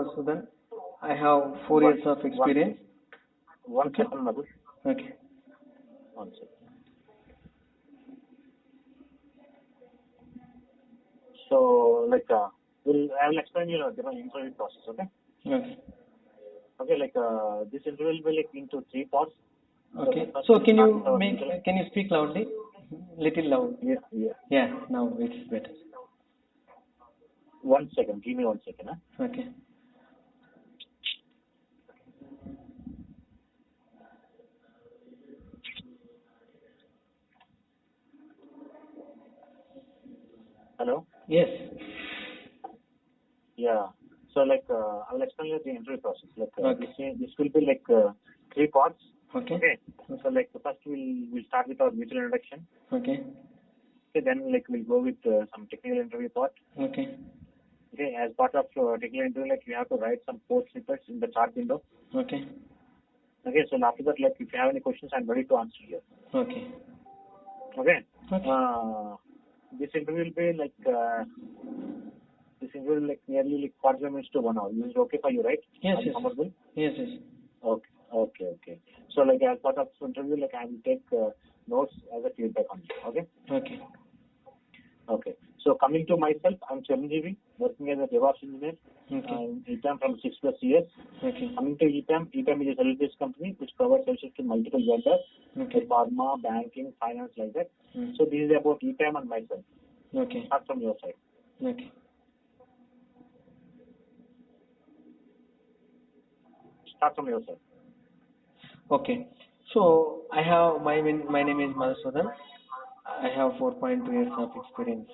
Madhusudan. I have 4 years One, of one, experience. one Okay. second, Madhu. Okay. One second. So, I will explain you the interview process, okay? Okay. Okay, this interview will be into 3 parts. Okay. First So we'll can start with you our make? legal. Can you speak loudly? Little loud. Yeah, yeah. Yeah. Now it's better. 1 second, give me 1 second. Huh? Okay. Hello? Yes. Yeah. So, I will explain you the interview process. Okay. This will be 3 parts. Okay. Okay. So, first we'll start with our mutual introduction. Okay. Okay. Then, we'll go with some technical interview part. Okay. Okay. As part of technical interview, you have to write some code snippets in the chat window. Okay. Okay. So, after that, if you have any questions, I'm ready to answer you. Okay. Okay. Okay. This interview will be nearly 45 minutes to 1 hour. This is okay for you, right? Yes. Are you Yes. comfortable? Yes. Yes. Okay. So, as part of the interview, I will take notes as a feedback on you. Okay? Okay. Okay. So, coming to myself, I'm Chiranjeevi, working as a DevOps engineer in EPAM from 6+ years. Okay. Coming to EPAM is a service-based company which provides services to multiple vendors, like pharma, banking, finance, like that. So, this is about EPAM and myself. Okay. Start from your side. Okay. Start from your side. Okay. So I have my name is Madhusudan. I have 4.2 years of experience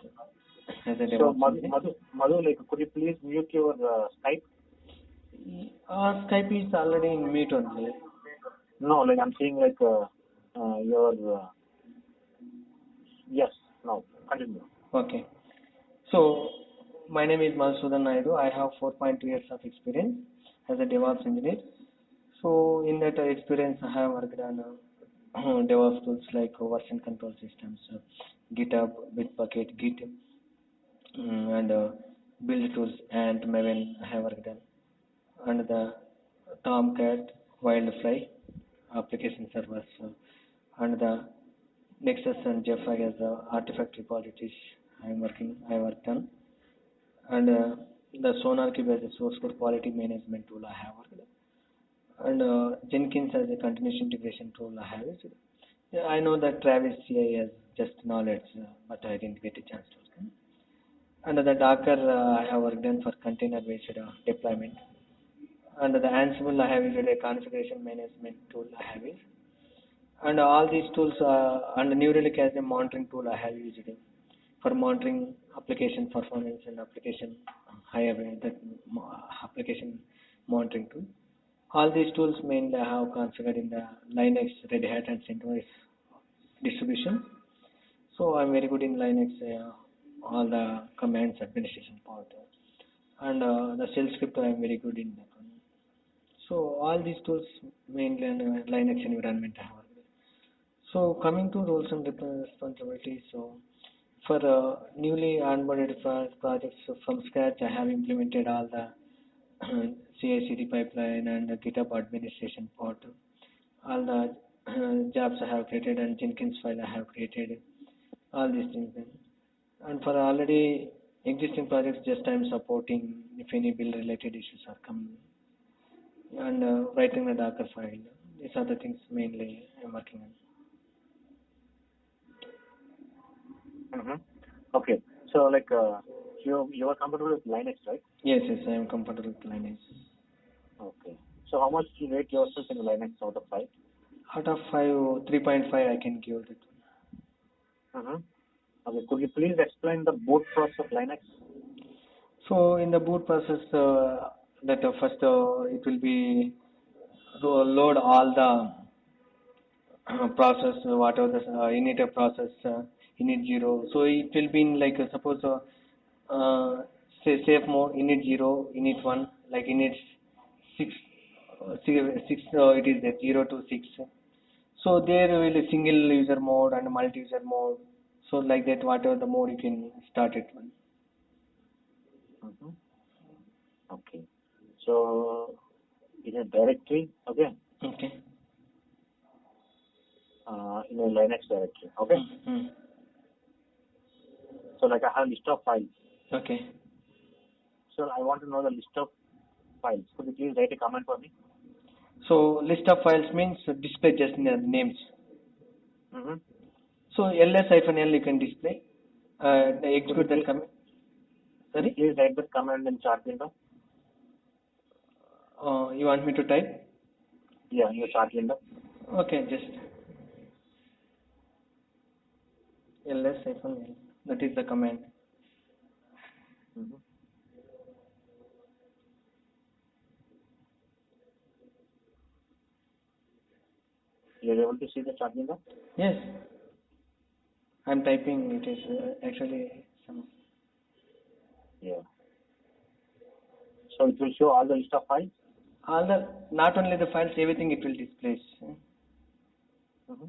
as a So, DevOps engineer. Madhu, could you please mute your Skype? Skype is already in mute only. No, I'm saying your yes. No, continue. Okay. So my name is Madhusudan Naidu. I have 4.2 years of experience as a DevOps engineer. So in that experience, I have worked on DevOps tools like version control systems, GitHub, Bitbucket, Git, and build tools, and Maven I have worked on, and the Tomcat, Wildfly application servers, and the Nexus and Jeffrey as artifact repositories I worked on, and the SonarQube as a source code quality management tool I have worked on, and Jenkins as a continuous integration tool I have used. Yeah, I know that Travis CI has just knowledge, but I didn't get a chance to work on. And the Docker I have worked on for container-based deployment. And the Ansible I have used a configuration management tool I have used. And all these tools and New Relic as a monitoring tool I have used it for monitoring application performance and application application monitoring tool. All these tools mainly I have configured in the Linux, Red Hat, and CentOS distribution. So I'm very good in Linux, all the commands administration part, and the shell script I'm very good in that one. So all these tools mainly in Linux environment I have worked. So coming to roles and responsibilities, so for newly onboarded projects from scratch, I have implemented all the CI/CD pipeline and the GitHub administration part, all the jobs I have created and Jenkins file I have created, all these things. And for already existing projects, just I'm supporting if any build related issues are coming, and writing the Docker file. These are the things mainly I'm working on. Mm-hmm. Okay. So, you are comfortable with Linux, right? Yes, I am comfortable with Linux. Okay. So, how much do you rate yourself in Linux out of 5? Out of 5, 3.5 I can give it. Mm-hmm. Okay. Could you please explain the boot process of Linux? So in the boot process, that first it will be load all the process, whatever the init process, init 0. So it will be in suppose say safe mode init 0, init 1, like init 6, 6 it is that 0 to 6. So there will be single user mode and multi user mode. So like that, whatever the mode you can start it one. Mm-hmm. Okay. So in a directory, okay, Okay. in a Linux directory, okay. Mm-hmm. So like I have a list of files. Okay. So I want to know the list of files. Could you please write a comment for me? So list of files means display just names. Mm-hmm. So ls-l you can display. Execute that command. Sorry? Please write the command in chat window. You want me to type? Yeah, in your chat window. Okay, just ls-l. That is the command. Mm-hmm. You're able to see the chat window? Yes. I'm typing. It is actually some. Yeah. So it will show all the list of files. All the, not only the files, everything it will display. Mm-hmm.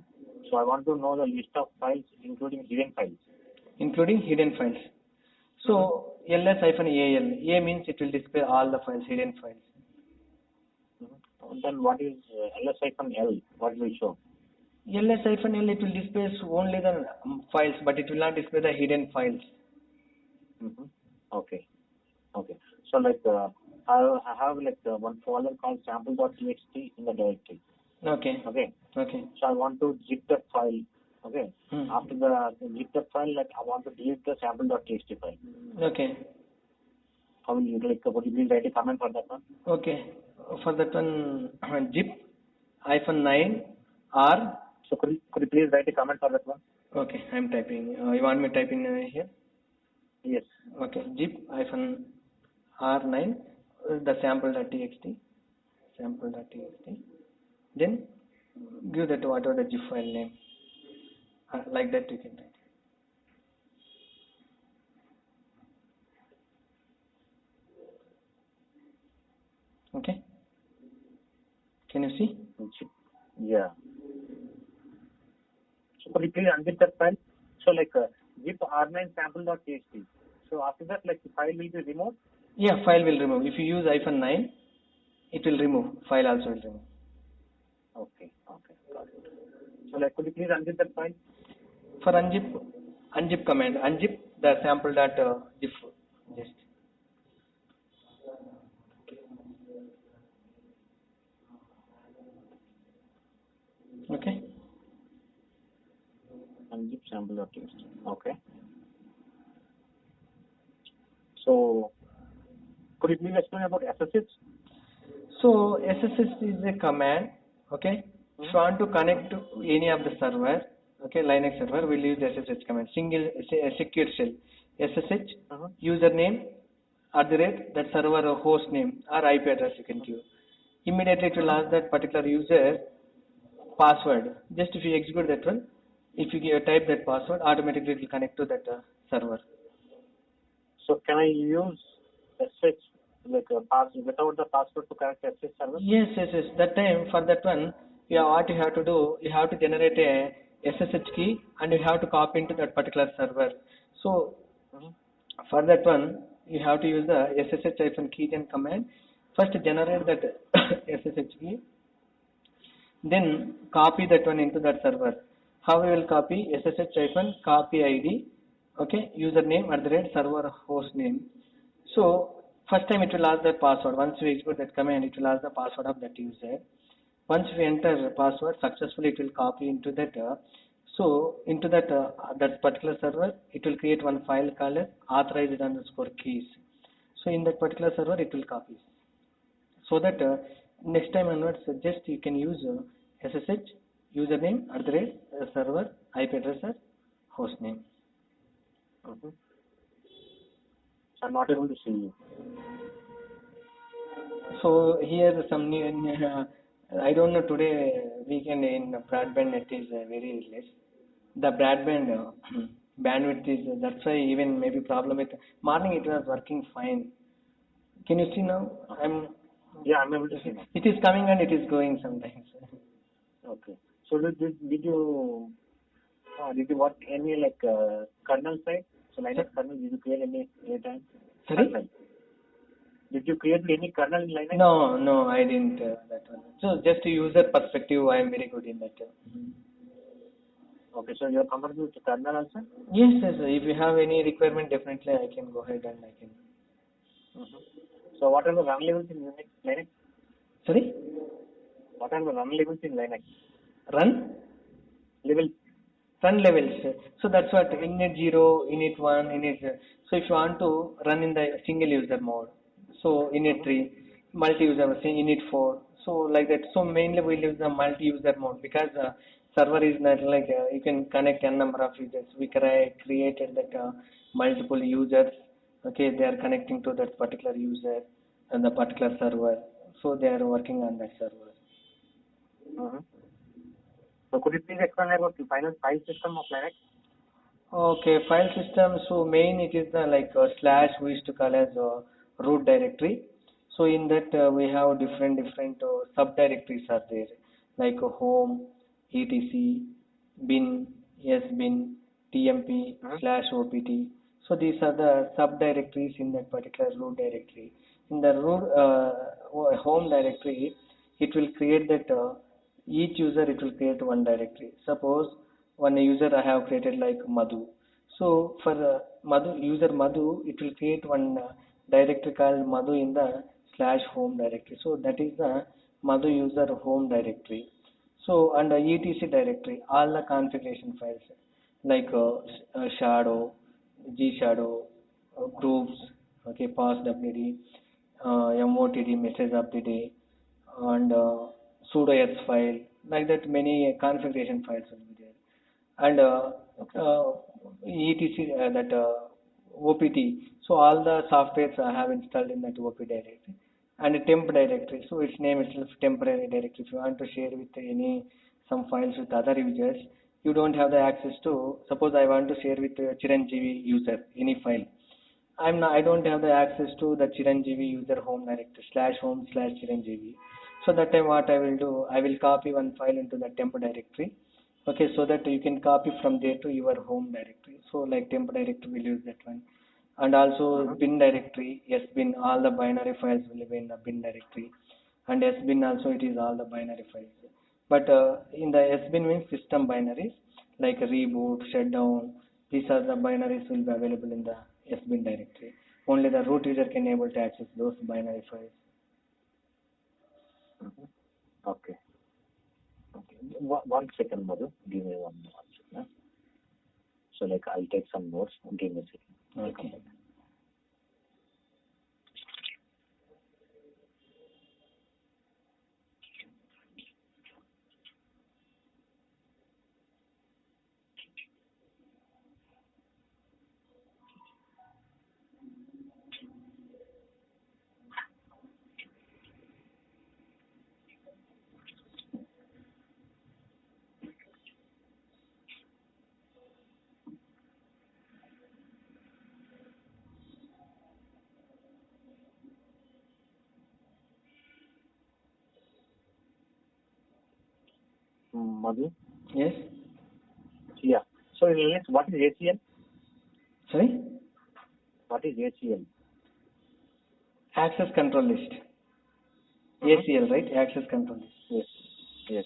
So I want to know the list of files, including hidden files. Including hidden files. So ls-al. A means it will display all the files, hidden files. Mm-hmm. And then what is ls-l? What will show? ls-l it will display only the files, but it will not display the hidden files. Mm-hmm. Okay. Okay. So like I have like one folder called sample.txt in the directory. Okay. Okay. Okay. So I want to zip that file. Okay. Hmm. After the zip that file, like I want to delete the sample.txt file. Okay. How will you like? Would you please write a comment for that one? Okay. For that one, zip-9 R. So could you please write a comment for that one? Okay, I'm typing. You want me to type in here? Yes. Okay, zip-R9, the sample.txt, Then give that whatever the zip file name. Like that you can write. Okay. Can you see? Yeah. So could you please unzip that file? So like zip r9 sample.txt. So after that, like the file will be removed. Yeah, file will remove. If you use -9, it will remove. File also will remove. Okay. Okay. Got it. So like could you please unzip that file? For unzip command, unzip the sample.zip. Just. Okay. Unzip sample.txt. Okay. So could you please explain about SSH? So SSH is a command. Okay. If you want to connect to any of the server, okay, Linux server, we'll use SSH command. Secure shell. SSH username @ that server host name or IP address you can give. Immediately it will ask that particular user password. Just if you execute that one, if you type that password, automatically it will connect to that server. So can I use SSH like without the password to connect SSH server? Yes. That time for that one, what you have to do, you have to generate a SSH key and you have to copy into that particular server. So for that one, you have to use the SSH-keygen command. First generate that SSH key, then copy that one into that server. How we will copy? SSH-copy ID, okay, username @server host name. So first time it will ask the password. Once we execute that command, it will ask the password of that user. Once we enter the password successfully, it will copy into that. Into that particular server, it will create one file called authorized_keys. So in that particular server, it will copy. So that next time onwards, just you can use SSH username @server IP address or host name. I'm not able to see you. So here some new, I don't know, today weekend in broadband net is very less. The broadband bandwidth is, that's why even maybe problem with morning it was working fine. Can you see now? Yeah, I'm able to see now. It is coming and it is going sometimes. Okay. So did you work any like kernel side? So Linux kernel, did you create any time? Sorry? Did you create any kernel in Linux? No, I didn't that one. So just user perspective, I am very good in that. Okay, so you are comfortable with the kernel also? Yes. If you have any requirement, definitely I can go ahead and I can. So what are the run levels in Linux? Sorry? What are the run levels in Linux? Run? Levels. Run levels. So that's what init 0, init 1, init. So if you want to run in the single user mode, so init 3, multi-user, init 4. So like that. So mainly we use the multi-user mode because server is not like you can connect n number of users. We created that multiple users. Okay, they are connecting to that particular user and the particular server. So they are working on that server. So could you please explain about the file system of Linux? Okay, file system. So main it is the like slash we used to call as root directory. So in that we have different subdirectories are there like home, etc, bin, sbin, tmp, slash opt. So these are the subdirectories in that particular root directory. In the root home directory, it will create that each user it will create one directory. Suppose one user I have created like Madhu. So for user Madhu, it will create one directory called Madhu in the slash home directory. So that is the Madhu user home directory. So under etc directory, all the configuration files like shadow, gshadow, groups, okay, passwd, motd, message of the day, and sudo s file, like that many configuration files will be there. And etc that opt. So all the softwares I have installed in that op directory and temp directory. So its name itself temporary directory. If you want to share with any some files with other users, you don't have the access to. Suppose I want to share with Chiranjeevi user any file. I don't have the access to the Chiranjeevi user home directory slash home slash Chiranjeevi. So that time what I will do, I will copy one file into the temp directory. Okay, so that you can copy from there to your home directory. So like temp directory will use that one. And also bin directory, sbin, all the binary files will be in the bin directory. And sbin also it is all the binary files. But in the sbin means system binaries like reboot, shutdown. These are the binaries will be available in the sbin directory. Only the root user can able to access those binary files. Okay. One second, Madhu. Give me one second. So like I'll take some notes. Give me a second. Okay. Madhu? Yes? Yeah. So in Linux, what is ACL? Sorry? What is ACL? Access control list. ACL, right? Access control list. Yes. Yes.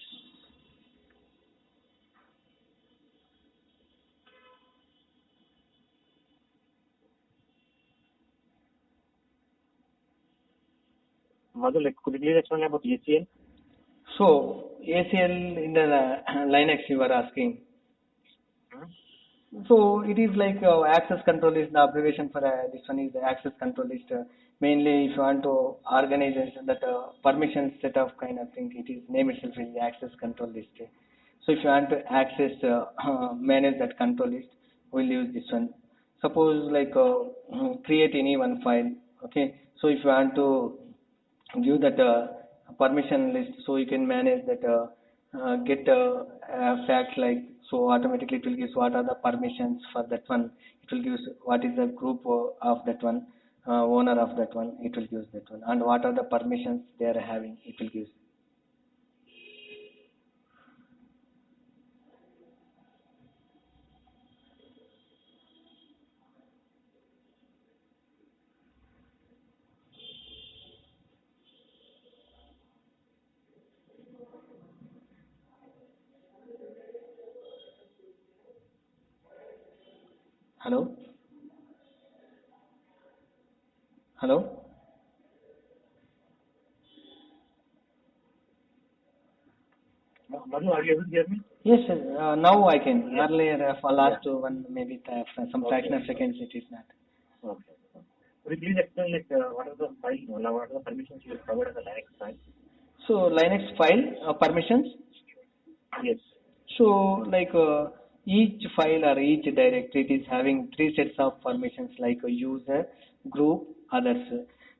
Madhu, like, could you please explain about ACL? So ACL in the Linux you were asking. So it is like access control is the abbreviation for this one is the access control list. Mainly, if you want to organize that permission set of kind of thing, it is name itself is the access control list. So if you want to access manage that control list, we'll use this one. Suppose like create any one file. Okay. So if you want to give that permission list, so you can manage that get facts like, so automatically it will give what are the permissions for that one. It will give what is the group of that one, owner of that one. It will give that one, and what are the permissions they are having. It will give. Hello? Madhu, are you able to hear me? Yes, sir. Now I can. Yes. Earlier, for last Yeah. one, maybe some Okay. fraction of seconds, it is not. Okay. Could you please explain what are the file, what are the permissions you have covered as a Linux file? So Linux file permissions. Yes. So each file or each directory it is having three sets of permissions like a user, group, others.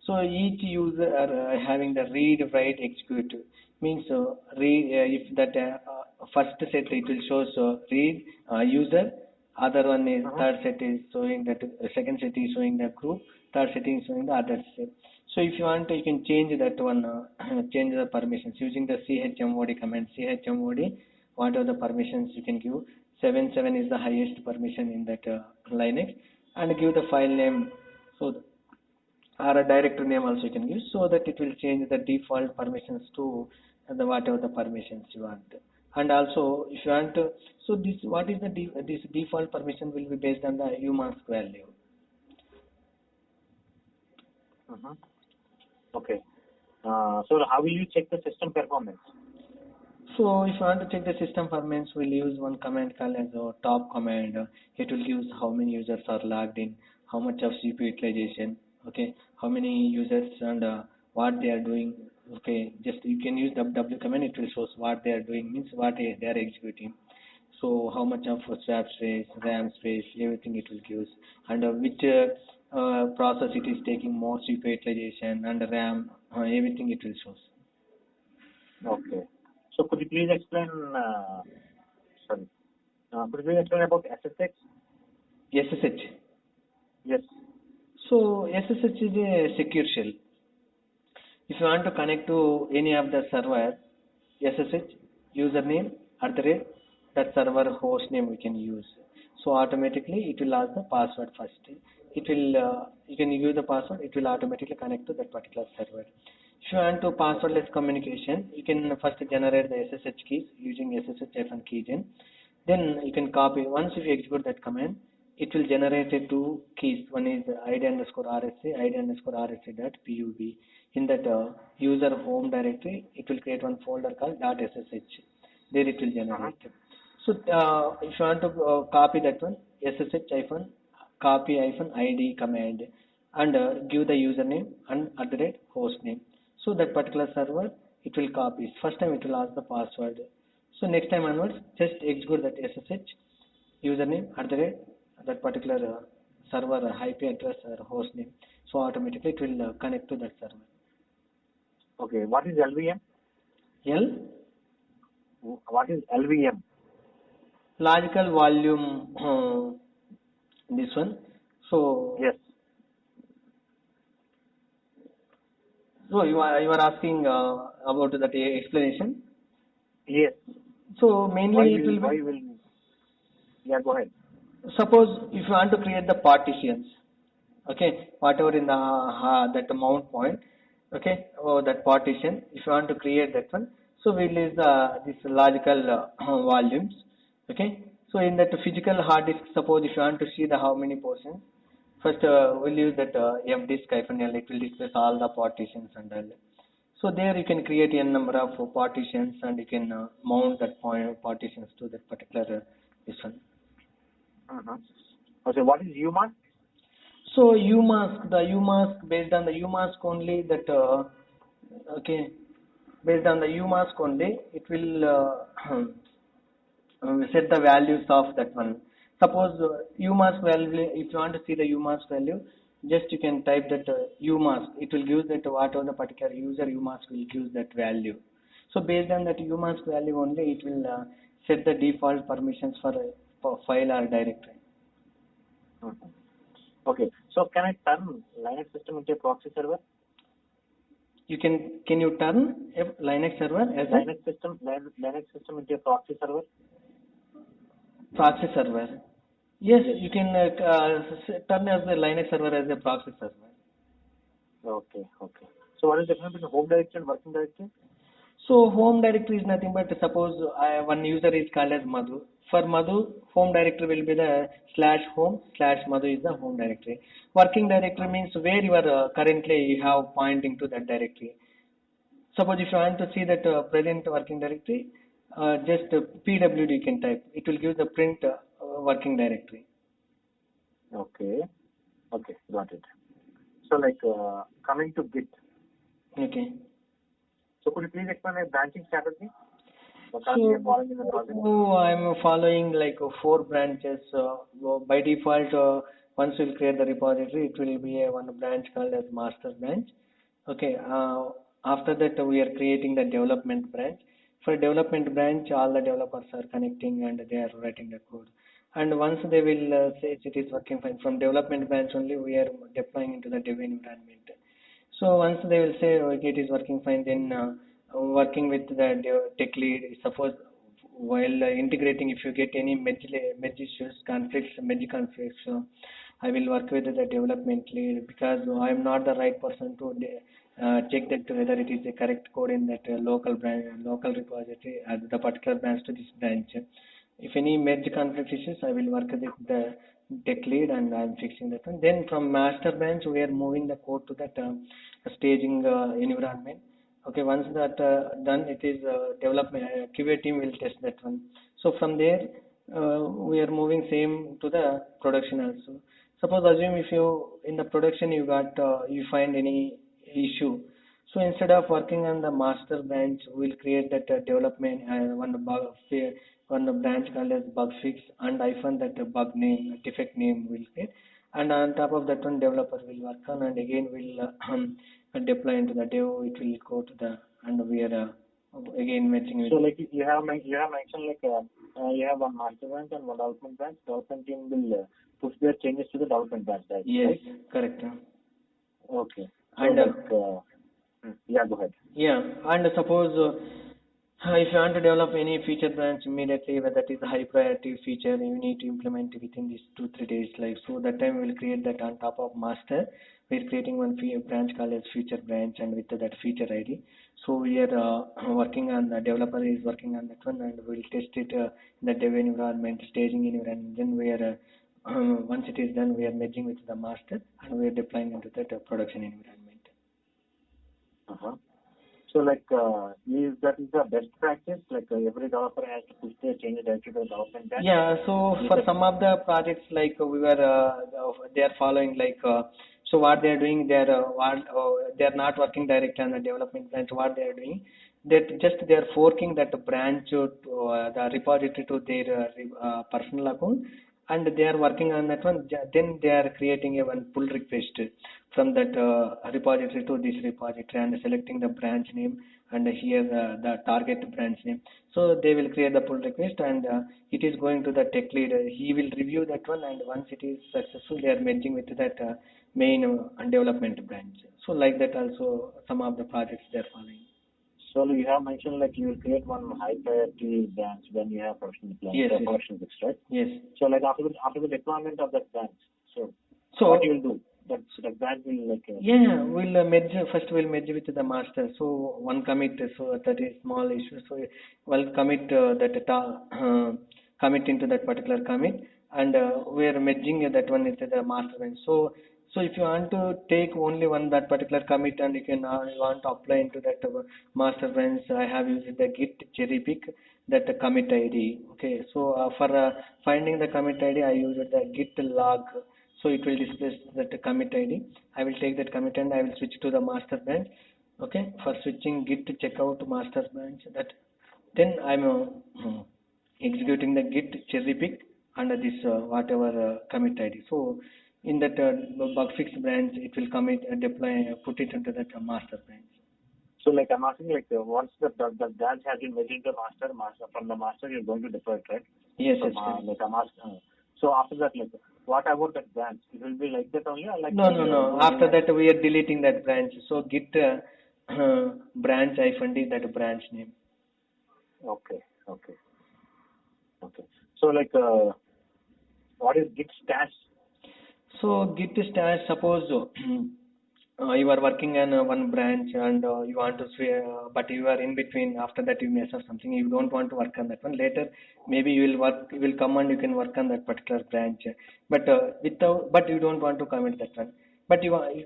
So each user are having the read, write, execute. Means if that first set it will show read user, other one is third set is showing that second set is showing the group, third set is showing the others. So if you want, you can change that one, change the permissions using the chmod command. Chmod, what are the permissions you can give? 7 is the highest permission in that Linux, and give the file name. So or a directory name also you can use, so that it will change the default permissions to the whatever the permissions you want. And also if you want to, so this what is the this default permission will be based on the umask value. Okay. So how will you check the system performance? So if you want to check the system performance, we'll use one command called as a top command. It will give how many users are logged in, how much of CPU utilization, okay, how many users and what they are doing. Okay, just you can use w command. It will show what they are doing, means what they are executing. So how much of swap space, RAM space, everything it will give, and which process it is taking more CPU utilization and RAM, everything it will show. Okay. So could you please explain? Sorry. Could you please explain about SSH? SSH. Yes. So SSH is a secure shell. If you want to connect to any of the server, SSH username @ that server host name we can use. So automatically it will ask the password first. It will you can use the password. It will automatically connect to that particular server. If you want to passwordless communication, you can first generate the SSH keys using SSH-keygen. Then you can copy. Once if you execute that command, it will generate two keys. One is id_rsa, id_rsa.pub. In that user home directory, it will create one folder called .ssh. There it will generate. So if you want to copy that one, ssh-copy-id command, and give the username and @ hostname. So that particular server, it will copy. First time it will ask the password. So next time onwards, just execute that SSH username @ that particular server IP address or host name. So automatically it will connect to that server. Okay. What is LVM? L? What is LVM? Logical volume. This one. So Yes. So you are asking about that explanation. Yes. So mainly it will be. Yeah, go ahead. Suppose if you want to create the partitions, okay, whatever in the that mount point, okay, or that partition, if you want to create that one, so we'll use this logical volumes, okay. So in that physical hard disk, suppose if you want to see the how many portions, first we'll use that f disk -l. It will display all the partitions and all. So there you can create n number of partitions and you can mount that partitions to that particular this one. Okay, what is umask? So umask, the umask based on the umask only that okay, based on the umask only it will set the values of that one. Suppose umask value, if you want to see the umask value, just you can type that umask. It will give that whatever the particular user umask will give that value. So based on that umask value only, it will set the default permissions for file or directory. Okay, so can I turn Linux system into a proxy server? Can you turn a Linux server as Linux system into a proxy server? Proxy server. Yes, you can turn as the Linux server as a proxy server. Okay. So what is the difference between home directory and working directory? So home directory is nothing but suppose one user is called as Madhu. For Madhu, home directory will be the /home/Madhu is the home directory. Working directory means where you are currently you have pointing to that directory. Suppose if you want to see that present working directory, just pwd you can type. It will give the print working directory. Okay. Okay, got it. So like coming to Git. Okay. So could you please explain a branching strategy? What are you following in the project? So I'm following like 4 branches. By default, once we'll create the repository, it will be a one branch called as master branch. Okay. After that, we are creating the development branch. For development branch, all the developers are connecting and they are writing the code. And once they will say it is working fine, from development branch only we are deploying into the dev environment. So once they will say okay, it is working fine, then working with the tech lead. Suppose while integrating, if you get any merge issues, merge conflicts, so I will work with the development lead because I am not the right person to check that whether it is the correct code in that local repository as the particular branch to this branch. If any merge conflict issues, I will work with the tech lead and I'm fixing that one. Then from master branch, we are moving the code to that staging environment. Okay, once that done, it is development QA team will test that one. So from there, we are moving same to the production also. Suppose assume if you in the production you got you find any issue. So instead of working on the master branch, we'll create that development one branch called as bug fix and hyphen that bug name, defect name will create. And on top of that one, developer will work on and again will deploy into the dev. It will go to the and we are again matching with. So like you have mentioned like you have one master branch and one development branch. Development team will push their changes to the development branch. Right? Yes, correct. Okay. So And yeah, go ahead. Yeah, and suppose if you want to develop any feature branch immediately, whether that is a high priority feature, you need to implement within these 2-3 days. Like so, that time we'll create that on top of master. We're creating one branch called as feature branch, and with that feature ID. So we are working on the developer is working on that one, and we'll test it in the dev environment, staging environment. Then we are once it is done, we are merging with the master, and we are deploying into that production environment. Uh-huh. So like is that is the best practice? Like every developer has to push their changes directly to the development branch? Yeah, so for some of the projects like we were they are following like so what they are doing they are not working directly on the development branch. What they are doing, that just they are forking that branch to the repository to their personal account, and they are working on that one. Then they are creating a one pull request from that repository to this repository and selecting the branch name and here the target branch name. So they will create the pull request and it is going to the tech lead. He will review that one, and once it is successful, they are merging with that main development branch. So like that also some of the projects they are following. So you have mentioned like you will create one high priority branch when you have production deployment, Yes, yes. production fix, right? Yes. So like after the deployment of that branch, so what you will do? That branch will like yeah, we'll merge first. We'll merge with the master. So one commit. So that is small issue. So we'll commit commit into that particular commit, and we are merging that one into the master branch. So if you want to take only one that particular commit and you can you want to apply into that master branch, I have used the git cherry pick that commit ID. Okay, so for finding the commit ID, I used the git log. So it will display that commit ID. I will take that commit and I will switch to the master branch. Okay, for switching git to checkout master branch, that then I'm executing the git cherry pick under this whatever commit ID. So in that bug fix branch, it will commit deploy put it into that master branch. So like I'm asking like once the branch has been merged into master from the master you're going to deploy it, right? Yes, so, yes. Like I'm asking. So after that, like what about that branch? It will be like that only, or like no. After that, we are deleting that branch. So git branch -d that branch name. Okay. So like what is git stash? So git stash, suppose you are working in one branch and you want to but you are in between. After that, you mess up something. You don't want to work on that one. Later, maybe you will come and you can work on that particular branch. But you don't want to commit that one. But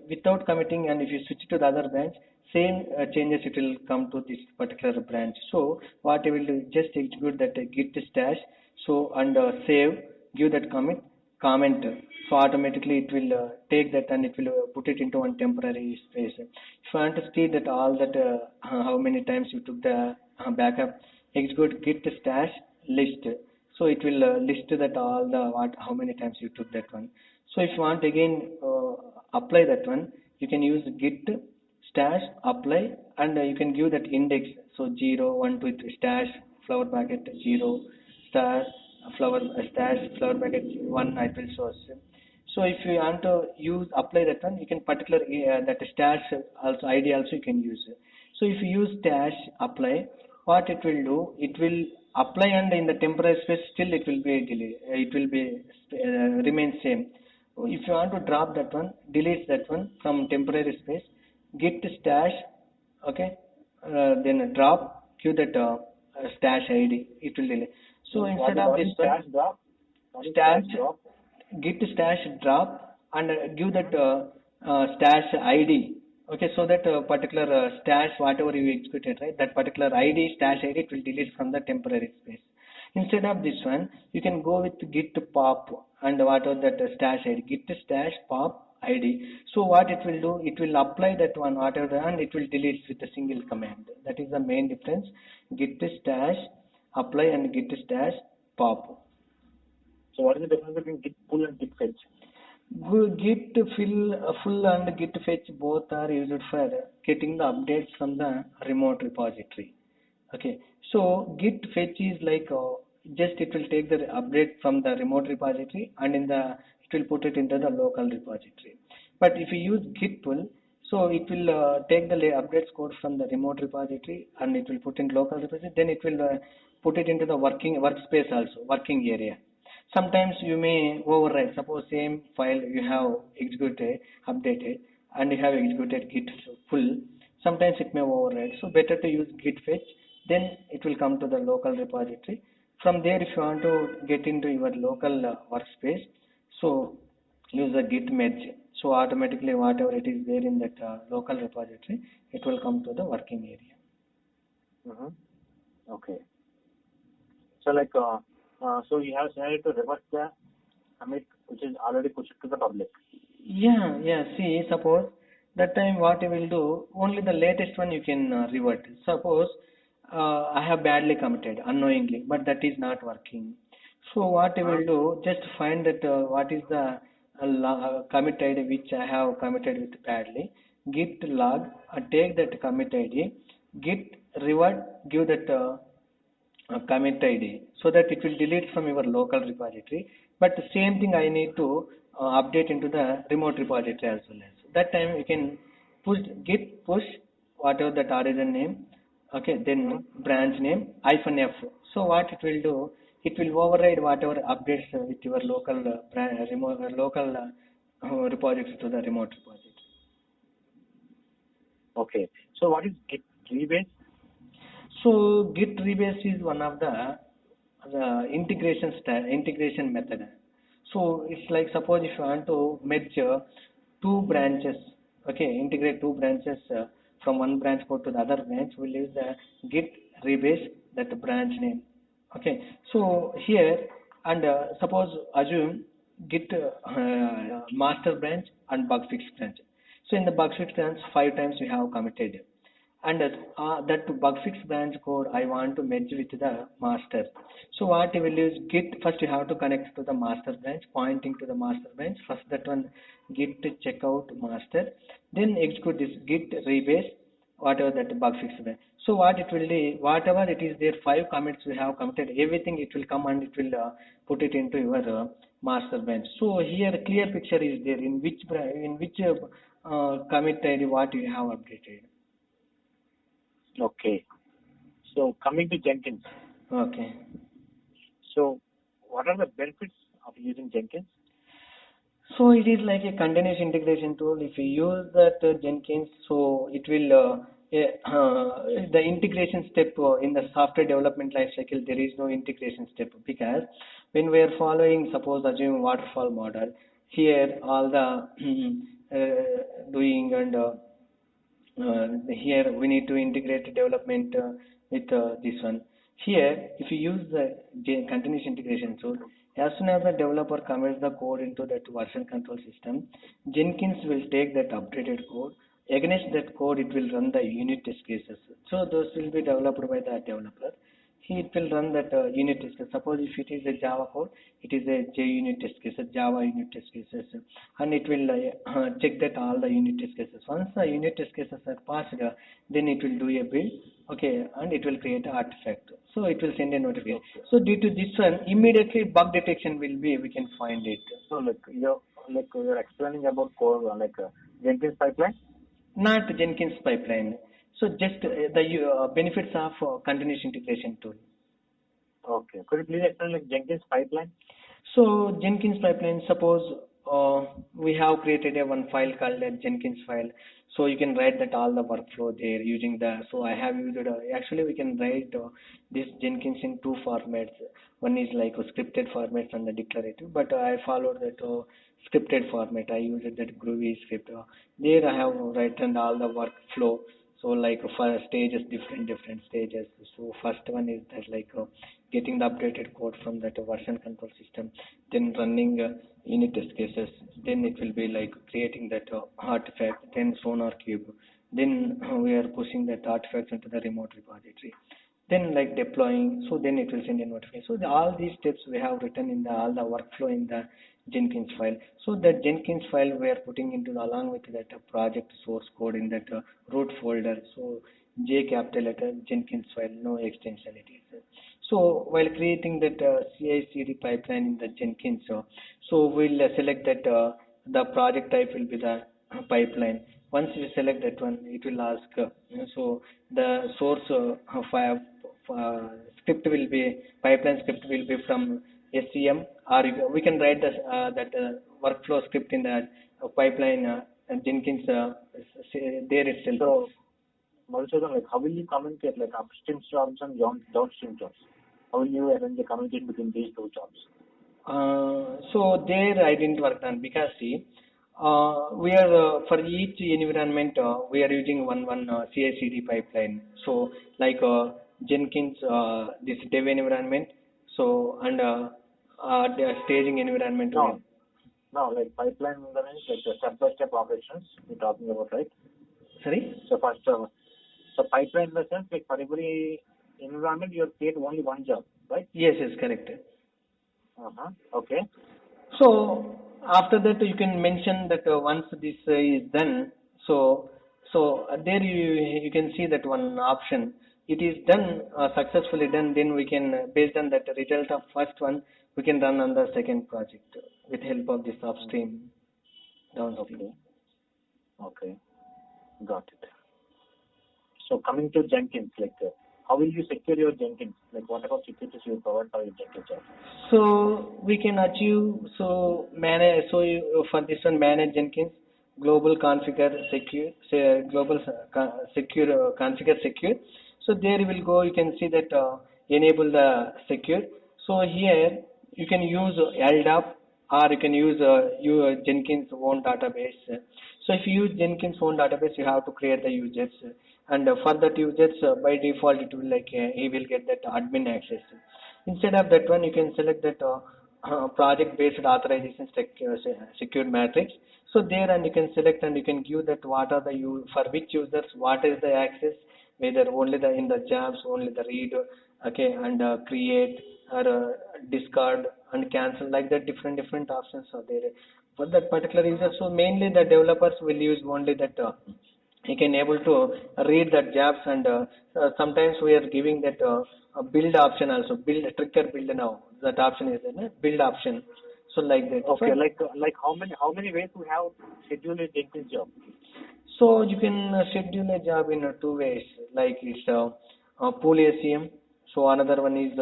without committing, and if you switch to the other branch, same changes it will come to this particular branch. So what you will do, just execute that git stash. So and save, give that comment. So automatically it will take that and it will put it into one temporary space. If you want to see that all that how many times you took the backup, execute git stash list. So it will list that all the how many times you took that one. So if you want again apply that one, you can use git stash apply, and you can give that index. So 0 1 2 3 stash flower packet 0 star stash flower packet 1 I will source. So if you want to use apply that one, you can particular that stash also ID also you can use. So if you use stash apply, what it will do, it will apply, and in the temporary space still it will be it will be remain same. If you want to drop that one, delete that one from temporary space, git stash, okay, then drop, give that stash ID, it will delete. So instead of this stash drop, stash git stash drop, and give that stash ID. Okay, so that particular stash, whatever you executed, right, that particular ID, stash ID, it will delete from the temporary space. Instead of this one, you can go with git pop and whatever that stash ID, git stash pop ID. So what it will do, it will apply that one, whatever, and it will delete with a single command. That is the main difference. Git stash apply and git stash pop. So what is the difference between git pull and git fetch? Git full and git fetch both are used for getting the updates from the remote repository. Okay, so git fetch is like just it will take the update from the remote repository, and it will put it into the local repository. But if you use git pull, so it will take the updates code from the remote repository and it will put in local repository. Then it will put it into the workspace also, working area. Sometimes you may override. Suppose same file you have executed, updated, and you have executed git full. Sometimes it may override. So better to use git fetch. Then it will come to the local repository. From there, if you want to get into your local workspace, so use the git merge. So automatically whatever it is there in that local repository, it will come to the working area. Okay. So like so you have decided to reverse the commit which is already pushed to the public. Yeah. See, suppose that time what you will do, only the latest one you can revert. Suppose I have badly committed unknowingly, but that is not working. So what you will do, just find that what is the commit ID which I have committed with badly. Git log, take that commit ID, git revert, give that commit ID, so that it will delete from your local repository. But the same thing I need to update into the remote repository as well. As that time you can git push whatever that origin name, okay, then branch name -f. So what it will do, it will override whatever updates with your local local repository to the remote repository. Okay. So what is git rebase? So git rebase is one of the integration method. So it's like, suppose if you want to merge two branches, okay, integrate two branches from one branch code to the other branch, we'll use the git rebase, that branch name. Okay, so here, and suppose assume git master branch and bug fix branch. So in the bug fix branch, 5 times we have committed, and that bug fix branch code I want to merge with the master. So what you will use, git, first you have to connect to the master branch, pointing to the master branch. First that one git checkout master, then execute this git rebase, whatever that bug fix branch. So what it will do, whatever it is there, 5 commits we have committed, everything it will come and it will put it into your master branch. So here clear picture is there in which commit ID what you have updated. Okay. So coming to Jenkins. Okay. So what are the benefits of using Jenkins? So it is like a continuous integration tool. If you use that Jenkins, so it will the integration step in the software development life cycle. There is no integration step because when we are following, suppose assume waterfall model, here all the doing and here we need to integrate development with this one. Here, if you use the continuous integration tool, as soon as the developer commits the code into that version control system, Jenkins will take that updated code. Against that code, it will run the unit test cases. So those will be developed by the developer. It will run that unit test case. Suppose if it is a Java code, it is a JUnit test case, a Java unit test cases, and it will check that all the unit test cases. Once the unit test cases are passed, then it will do a build, okay, and it will create an artifact. So it will send a notification. So due to this one, immediately bug detection will be, we can find it. So you're explaining about core Jenkins pipeline. Not Jenkins pipeline. So just the benefits of continuous integration tool. Okay. Could you please explain like Jenkins pipeline? So Jenkins pipeline, suppose we have created a one file called a Jenkins file. So you can write that all the workflow there using the, so I have used, actually we can write this Jenkins in two formats. One is like a scripted format and the declarative, but I followed that scripted format. I used that Groovy script. There I have written all the workflow. So like for stages, different stages. So first one is that like getting the updated code from that version control system, then running unit test cases, then it will be like creating that artifact, then Sonar Cube, then we are pushing that artifact into the remote repository, then like deploying, so then it will send a notification. So all these steps we have written in the all the workflow in the Jenkins file. So that Jenkins file we are putting into the, along with that project source code in that root folder. So J capital letter Jenkins file, no extension it is. So while creating that CI/CD pipeline in the Jenkins, so we'll select that the project type will be the pipeline. Once you select that one, it will ask. So the source file script will be, pipeline script will be from SCM, or we can write the, that workflow script in the pipeline Jenkins there itself. So, Madhusudan, like how will you communicate like upstream jobs and downstream jobs? How will you arrange the communication between these two jobs? So there I didn't work on because see, we are for each environment we are using one CI/CD pipeline. So like Jenkins, this dev environment, so and the staging environment. No, like pipeline means like the step-by-step operations we're talking about, right? Sorry. So first, so pipeline in the sense like for every environment you create only one job, right? Yes, correct. Okay. So after that you can mention that once this is done, so there you can see that one option. It is done, successfully done. Then we can based on that result of first one, we can run on the second project with help of this upstream, downstream. Okay. Got it. So coming to Jenkins, like how will you secure your Jenkins? Like what type of securities you provide for your Jenkins job? So we can achieve, so manage, so for this one manage Jenkins, global configure secure, say global secure configure secure. So there you will go, you can see that enable the secure. So here you can use LDAP or you can use your Jenkins own database. So if you use Jenkins own database, you have to create the users, and for that users by default it will like he will get that admin access. Instead of that one, you can select that project-based authorization secured matrix. So there, and you can select and you can give that what are the for which users, what is the access, whether only the in the jobs, only the read, okay, and create or discard and cancel, like that. Different options are there for that particular user. So mainly the developers will use only that. He can able to read that jobs, and sometimes we are giving that build option also, build trigger build now, that option is there, build option. So like that. Okay, like how many ways we have scheduled a Jenkins job? So you can schedule a job in two ways, like it's pool ACM. So another one is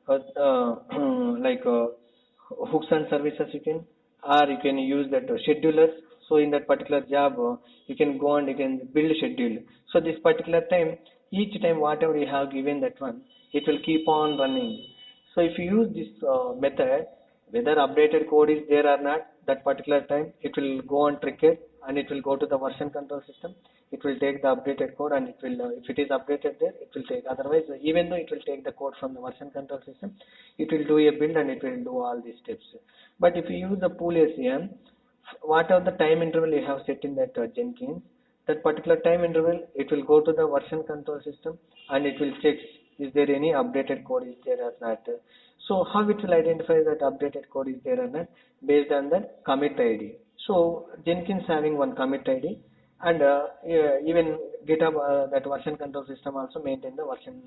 like hooks and services you can. or you can use that schedulers. So in that particular job, you can go and you can build schedule. So this particular time, each time whatever you have given that one, it will keep on running. So if you use this method, whether updated code is there or not, that particular time it will go on trigger and it will go to the version control system. It will take the updated code and it will, if it is updated there, it will take. Otherwise, even though it will take the code from the version control system, it will do a build and it will do all these steps. But if you use the pool SCM, whatever the time interval you have set in that Jenkins, that particular time interval, it will go to the version control system and it will check is there any updated code is there or not. So how it will identify that updated code is there or not? Based on the commit ID. So Jenkins having one commit ID and yeah, even GitHub that version control system also maintain the version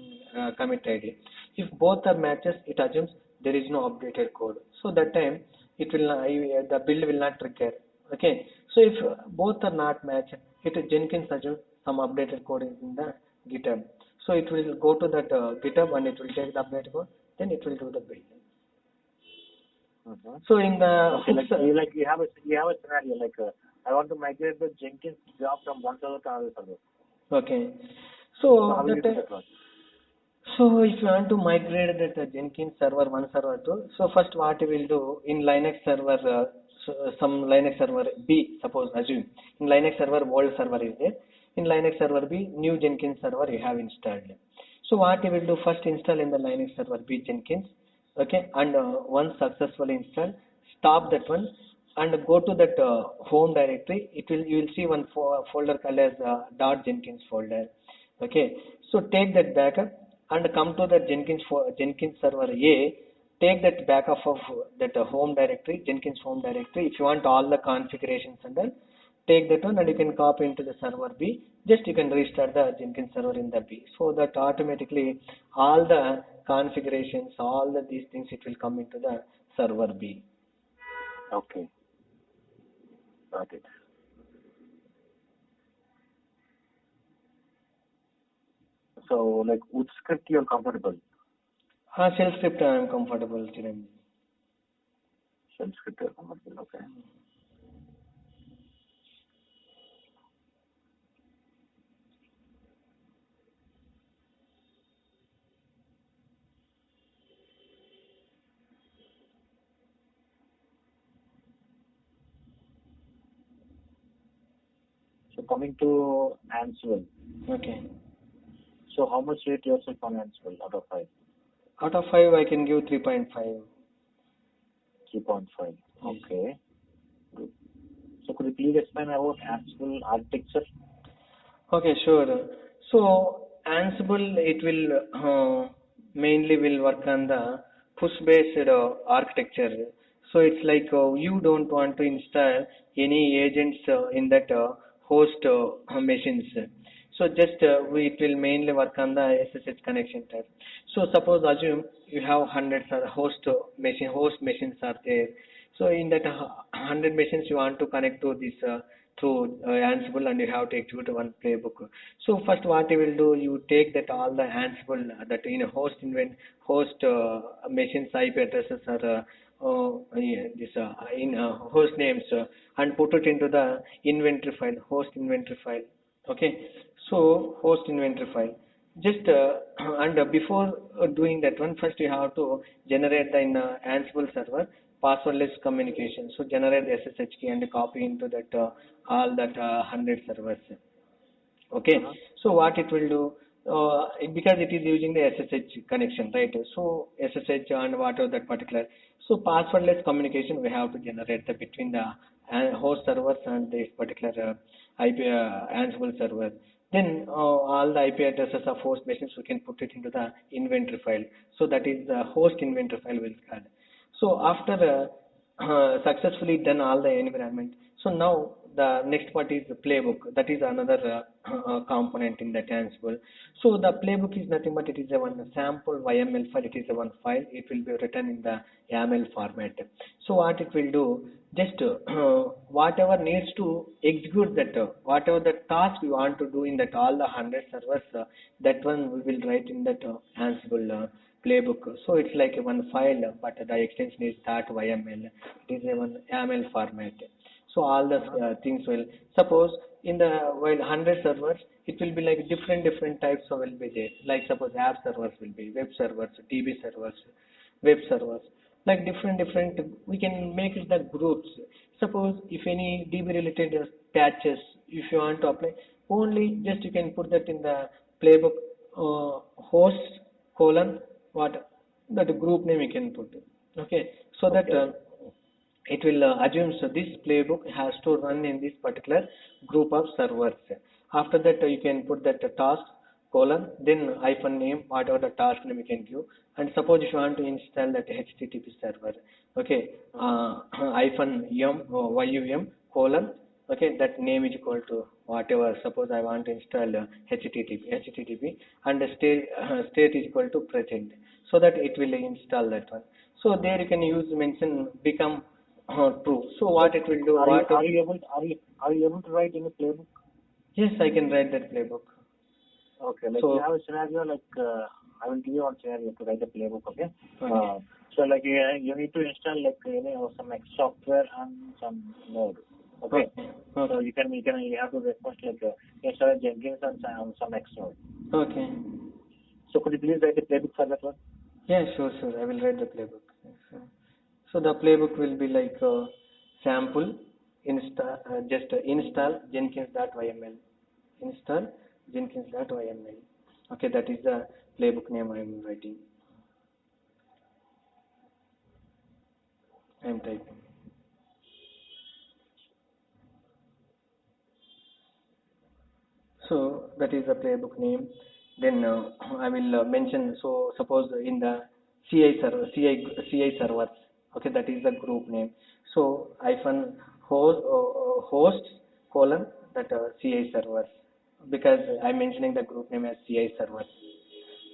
commit ID. If both are matches, it assumes there is no updated code. So that time it will not, the build will not trigger. Okay. So if both are not matched, it Jenkins assumes some updated code is in the GitHub. So it will go to that GitHub and it will take the updated code. Then it will do the build. Mm-hmm. So in the Okay, you have a scenario like I want to migrate the Jenkins job from one server to another server. okay. So how So will you do that that one? so if you want to migrate that Jenkins server one server to, so first what you will do in Linux server, some Linux server B, suppose assume in Linux server old server is there. In Linux server B, new Jenkins server you have installed. So what you will do, first install in the Linux server B Jenkins, okay, and once successfully installed, stop that one and go to that home directory. You will see one folder called as .jenkins folder. Okay, so take that backup and come to the Jenkins server A. Take that backup of that home directory, Jenkins home directory. If you want all the configurations and all, take that one and you can copy into the server B. Just you can restart the Jenkins server in the B. So that automatically all the configurations, these things, it will come into the server B. Okay, got it. So like which script you're comfortable? Shell script I am comfortable, Chiranjeev. Shell script you're comfortable, okay. So coming to Ansible. Okay. So how much rate yourself on Ansible out of 5? Out of 5, I can give 3.5. 3.5. Okay. Good. So could you please explain about Ansible architecture? Okay, sure. So Ansible, it will mainly will work on the push-based architecture. So it's like you don't want to install any agents in that host machines. So just it will mainly work on the SSH connection type. So suppose assume you have hundreds of host machines are there. So in that 100 machines you want to connect to this through Ansible and you have to execute one playbook. So first what you will do, you take that all the Ansible that in a host machines IP addresses are yeah, this in host names and put it into the inventory file, host inventory file. Okay, so host inventory file. Just and before doing that one, first you have to generate the in Ansible server passwordless communication. So generate the SSH key and copy into that all that 100 servers. Okay, so what it will do, because it is using the SSH connection, right? So SSH and whatever that particular, so passwordless communication we have to generate between the host servers and this particular IP Ansible server. Then all the IP addresses of host machines we can put it into the inventory file. So that is the host inventory file will start. So after successfully done all the environment, so now the next part is the playbook. That is another component in that Ansible. So the playbook is nothing but it is a one sample YML file. It is a one file. It will be written in the YAML format. So what it will do, just whatever needs to execute that, whatever the task we want to do in that all the 100 servers, that one we will write in that Ansible playbook. So it's like a one file, but the extension is .yml. It is a one YAML format. So all the Uh-huh. things will suppose in the while 100 servers, it will be like different types of will be there. Like suppose app servers will be, web servers, DB servers, web servers, like different. We can make it the groups. Suppose if any DB related patches, if you want to apply, only just you can put that in the playbook host colon what that group name you can put. Okay, so that Okay. it will assume so this playbook has to run in this particular group of servers. After that, you can put that task colon, then hyphen name, whatever the task name you can give. And suppose if you want to install that HTTP server, okay, Uh-huh. hyphen yum colon, okay, that name is equal to whatever. Suppose I want to install HTTP, and the state is equal to present, so that it will install that one. So there you can use mention become true. So Like, what it will do? are you What? are you able are you able to write in a playbook? Yes, I can write that playbook. Okay, like you So have a scenario like I will give you one scenario to write a playbook. Okay. okay, So like you need to install like some X software and some node. Okay. okay, So okay, you have to request like install Jenkins and some X node. okay. So could you please write a playbook for that one? Yeah, sure. I will write the playbook. So, so the playbook will be like sample install Jenkins.yml. Install Jenkins.yml. Okay, that is the playbook name I am writing. I am typing. So that is the playbook name. Then I will mention. So suppose in the CI servers. Okay, that is the group name. So hyphen host colon that CI servers, because I'm mentioning the group name as CI servers.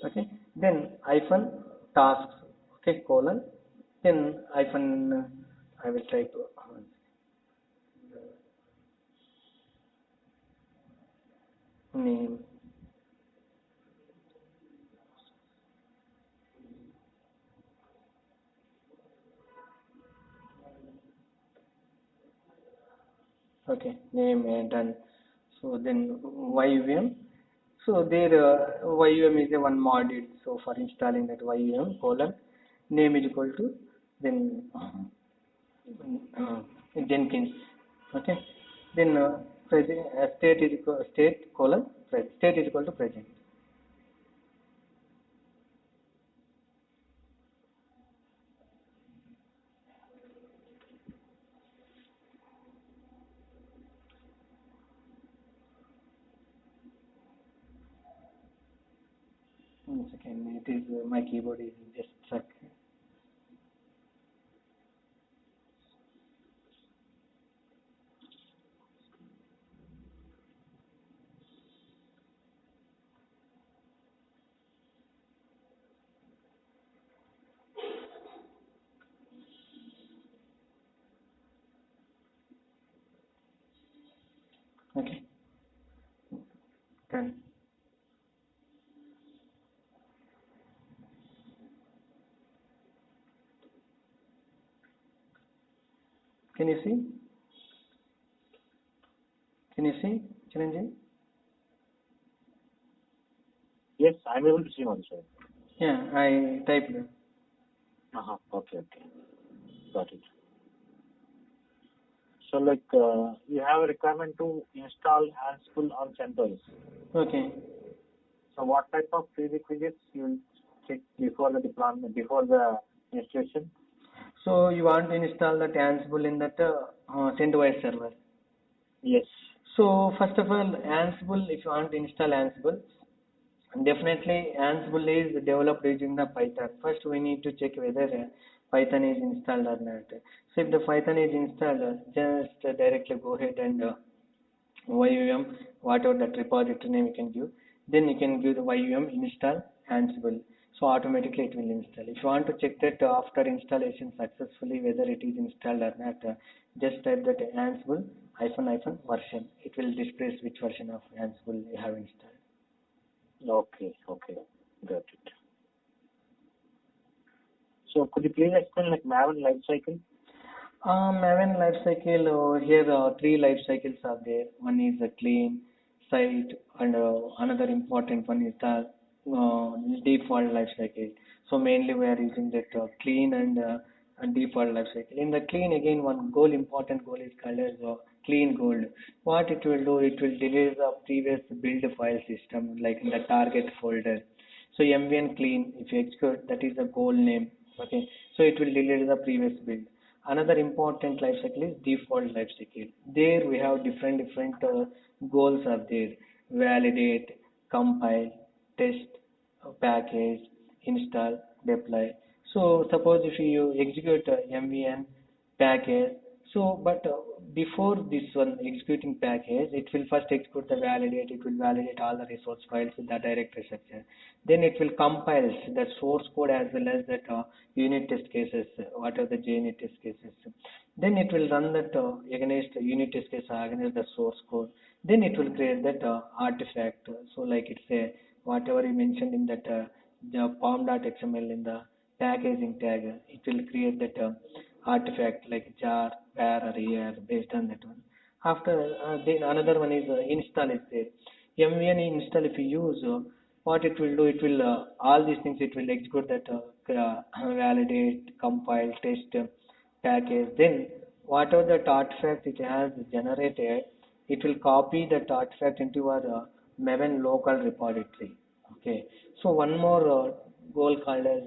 Okay. Then hyphen tasks. Okay, colon. Then hyphen I will type name. Okay, name and done. So then YUM. So there YUM is a one module. So for installing that YUM colon name is equal to then uh, Jenkins. Okay. Then state is equal state colon state is equal to present. One second. It is my keyboard is just stuck. Okay. Done. Can you see? Can you see, Chiranjeev? Yes, I'm able to see also. Yeah, I typed. Uh-huh. Okay. Got it. So like you have a requirement to install Ansible on CentOS. Okay. So what type of prerequisites you will check before the deployment, before the installation? So you want to install that Ansible in that CentOS server. Yes. So first of all, Ansible, if you want to install Ansible, definitely Ansible is developed using the Python. First, we need to check whether Python is installed or not. So if the Python is installed, just directly go ahead and YUM, whatever that repository name you can give, then you can give the YUM install Ansible. So automatically it will install. If you want to check that after installation successfully whether it is installed or not, just type that Ansible hyphen version. It will display which version of Ansible you have installed. Okay. Got it. So could you please explain like Maven life cycle? Maven life cycle, here three life cycles are there. One is a clean site, and another important one is the default life cycle. So mainly we are using that clean and default life cycle. In the clean, again, one important goal is called as clean gold. What it will do, it will delete the previous build file system like in the target folder. So MVN clean, if you execute, that is the goal name. Okay, so it will delete the previous build. Another important life cycle is default life cycle. There we have different goals are there. Validate, compile, test, package, install, deploy. So suppose if you execute MVN package, so but before this one executing package, it will first execute the validate, it will validate all the resource files in the directory structure. Then it will compile the source code as well as that unit test cases, what are the JUnit test cases. Then it will run that against unit test case against the source code. Then it will create that artifact. So like it's a whatever you mentioned in that the pom.xml in the packaging tag, it will create that artifact like jar, var, or here based on that one. After then another one is install is there. MVN install if you use, what it will do, it will all these things it will execute that validate, compile, test, package. Then whatever that artifact it has generated, it will copy that artifact into our Maven local repository. Okay. So one more goal called as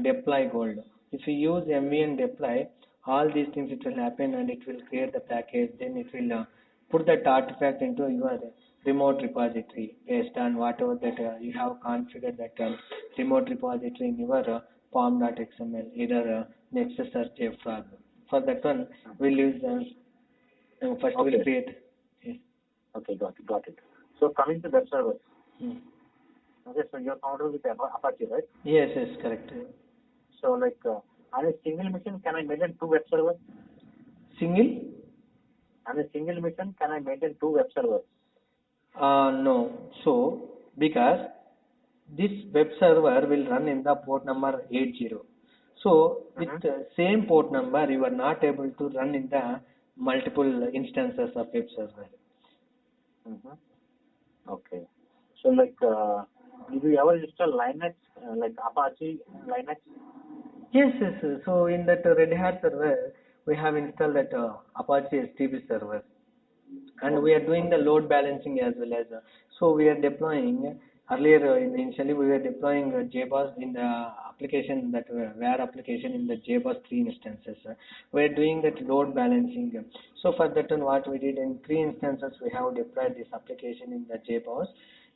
deploy goal. If you use MVN deploy, all these things it will happen and it will create the package. Then it will put that artifact into your remote repository based on whatever that you have configured that remote repository in your pom.xml, either Nexus or JFrog. For that one, we'll use first Okay. we'll create. Yes. Okay, got it. So coming to web server. Hmm. Okay, so you're comfortable with Apache, right? Yes, correct. So like on a single mission, can I maintain two web servers? Single? On a single mission, can I maintain two web servers? No. So, because this web server will run in the port number 80. So, with the same port number, you are not able to run in the multiple instances of web server. Mm-hmm. Okay. So like, did you ever install Linux, like Apache Linux? Yes. So, in that Red Hat server, we have installed that Apache STB server. And we are doing the load balancing as well as so we are deploying earlier initially we were deploying JBoss in the application that where application in the JBoss 3 instances. We are doing that load balancing. So for that one, what we did in 3 instances, we have deployed this application in the JBoss.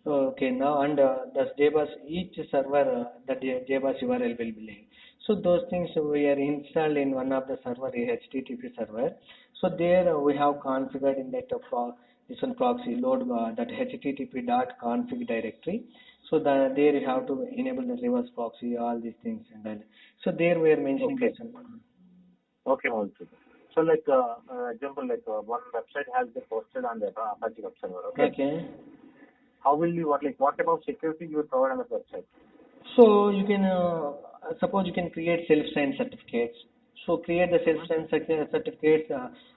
Okay, now and the JBoss, each server the JBoss URL will be linked. So those things we are installed in one of the server, a HTTP server. So there we have configured in that this one proxy load that HTTP dot config directory. So there you have to enable the reverse proxy, all these things and all. So there we are mentioning Okay. this one. Okay, also. So like, example, like one website has been posted on the Apache web server. Okay. Okay. How will you, what type of security you will provide on the website? So you can suppose you can create self-signed certificates. So create the self-signed certificates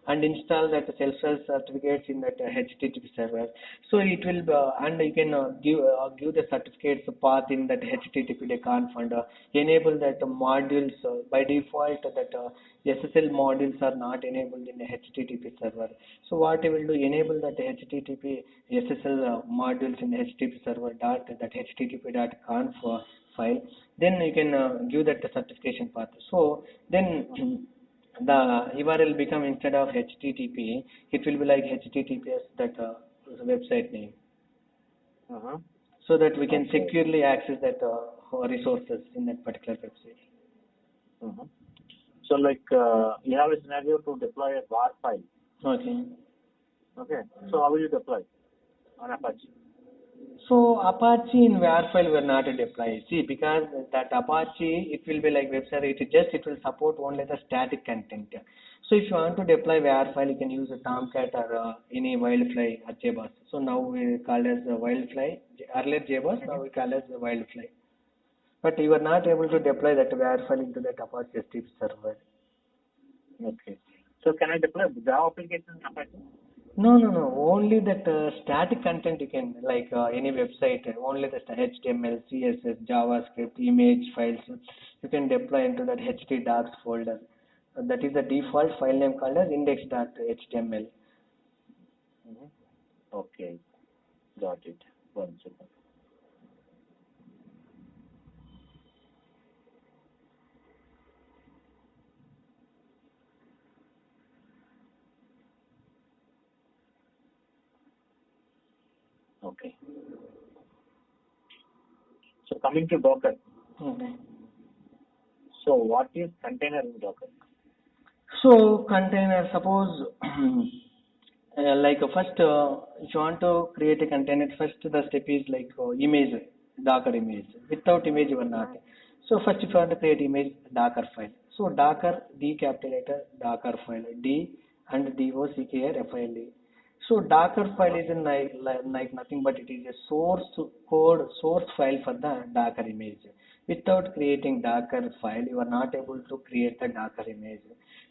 and install that self-signed certificates in that HTTP server. So it will and you can give the certificates path in that HTTP conf and enable that modules by default that SSL modules are not enabled in the HTTP server. So what I will do, enable that HTTP SSL modules in the HTTP server that HTTP dot conf file. Then you can give that the certification path. So then the URL become instead of HTTP, it will be like HTTPS that website name, Uh-huh. so that we can Okay. securely access that resources in that particular website. Uh-huh. So like, you have a scenario to deploy a WAR file. Okay. Okay. So how will you deploy on Apache? So Apache in WAR file will not deploy. See, because that Apache, it will be like web server, it will support only the static content. So if you want to deploy WAR file, you can use a Tomcat or any Wildfly or JBoss. So now we call as the Wildfly. Earlier JBoss, now we call as the Wildfly. but you are not able to deploy that WAR file into that Apache S3 server. Okay. So can I deploy Java application in Apache? No. Only that static content you can, like any website, only the HTML, CSS, JavaScript, image files, you can deploy into that htdocs folder. That is the default file name called as index.html. Okay. Got it. One second. Okay. So coming to Docker. Okay. So what is container in Docker? So container, suppose like first if you want to create a container, first the step is like image, Docker image. Without image you are not. So first if you want to create image, Docker file. So Docker decapitulator Docker file, D and DOCKR file. So Docker file is in like nothing but it is a source code source file for the Docker image. Without creating Docker file, you are not able to create the Docker image.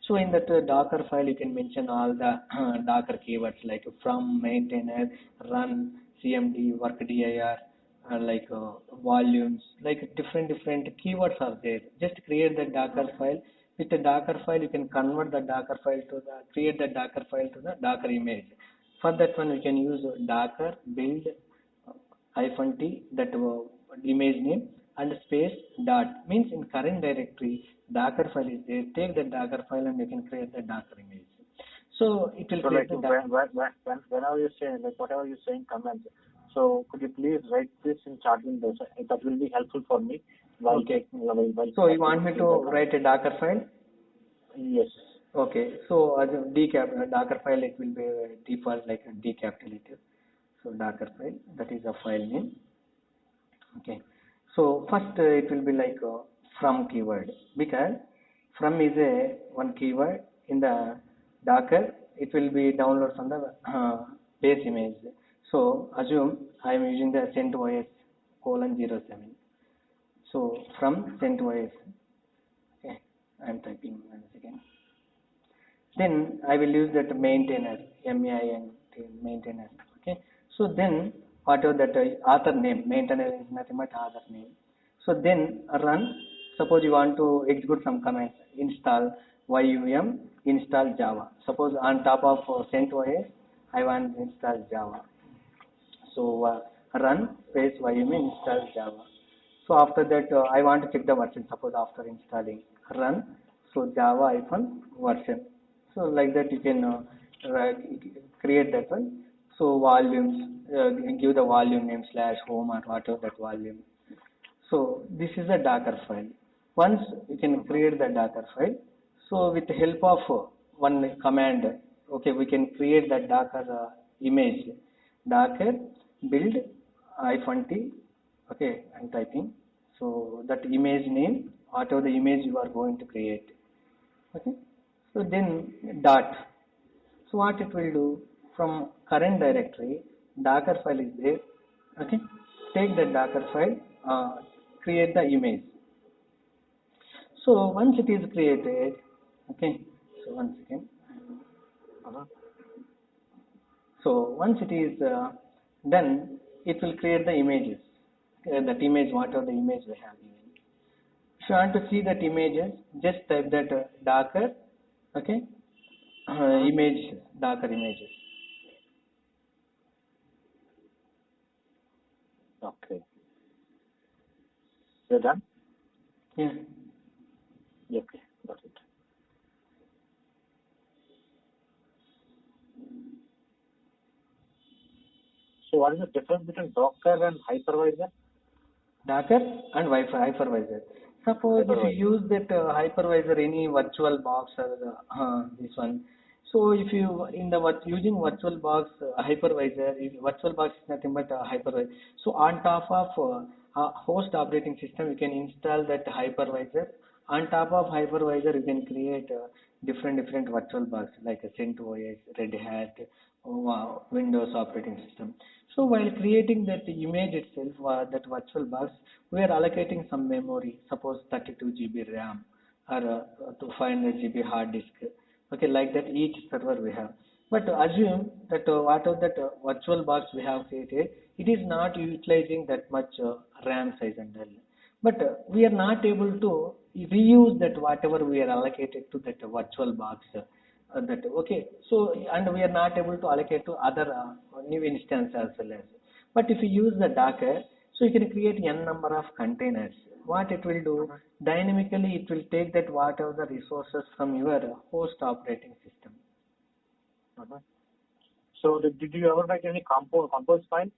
So in that Docker file, you can mention all the Docker keywords like from, maintainer, run, CMD, workdir, like volumes, like different keywords are there. Just create the Docker file. With the Docker file, you can convert the Docker file to the, create the Docker file to the Docker image. For that one, we can use Docker build -t that image name and space dot means in current directory Docker file is there. Take the Docker file and you can create the Docker image. So it will So create like the whenever you say like whatever you're saying commands. So could you please write this in chat window? So that will be helpful for me while okay. taking while So you want me to write a Docker file? Yes. Okay. So as a Docker file, it will be default like a decapitulated. So Docker file, that is a file name. Okay. So first it will be like from keyword because from is a one keyword in the Docker. It will be download from the base image. So assume I am using the CentOS :07. So from CentOS. Okay, I am typing 1 second. Then I will use that maintainer, MAIN maintainer. Okay. So then whatever that author name, maintainer is nothing but author name. So then run. Suppose you want to execute some commands, install yum, install Java. Suppose on top of CentOS, I want to install Java. So run space yum install Java. So after that, I want to check the version. Suppose after installing run, so Java version. So like that you can create that one. So volumes, give the volume name /home or whatever that volume. So this is a Docker file. Once you can create the Docker file, so with the help of one command, okay, we can create the Docker image. Docker build -t, okay, I'm typing. So that image name, whatever the image you are going to create, okay. So then dot. So what it will do from current directory, Docker file is there, okay. Take the Docker file, create the image. So once it is created, okay. So 1 second. So once it is done, it will create the images. That image, whatever the image we have given. If you want to see that images, just type that Docker, okay, image, Docker images. Okay. You're done? Yeah. Okay, got it. So what is the difference between Docker and hypervisor? Docker and hypervisor. Suppose if you use that hypervisor, any virtual box or this one. So if you in the using virtual box hypervisor, virtual box is nothing but hypervisor. So on top of host operating system, you can install that hypervisor. On top of hypervisor, you can create different virtual box like a CentOS, Red Hat, Wow, Windows operating system. So while creating that image itself, that virtual box, we are allocating some memory, suppose 32 GB RAM or to 500 GB hard disk. Okay, like that each server we have. But assume that whatever that virtual box we have created, it is not utilizing that much RAM size and all. But we are not able to reuse that whatever we are allocated to that virtual box. That okay. So and we are not able to allocate to other new instance as well as. But if you use the Docker, so you can create n number of containers. What it will do dynamically, it will take that whatever the resources from your host operating system. Uh-huh. So did you ever write any compose file?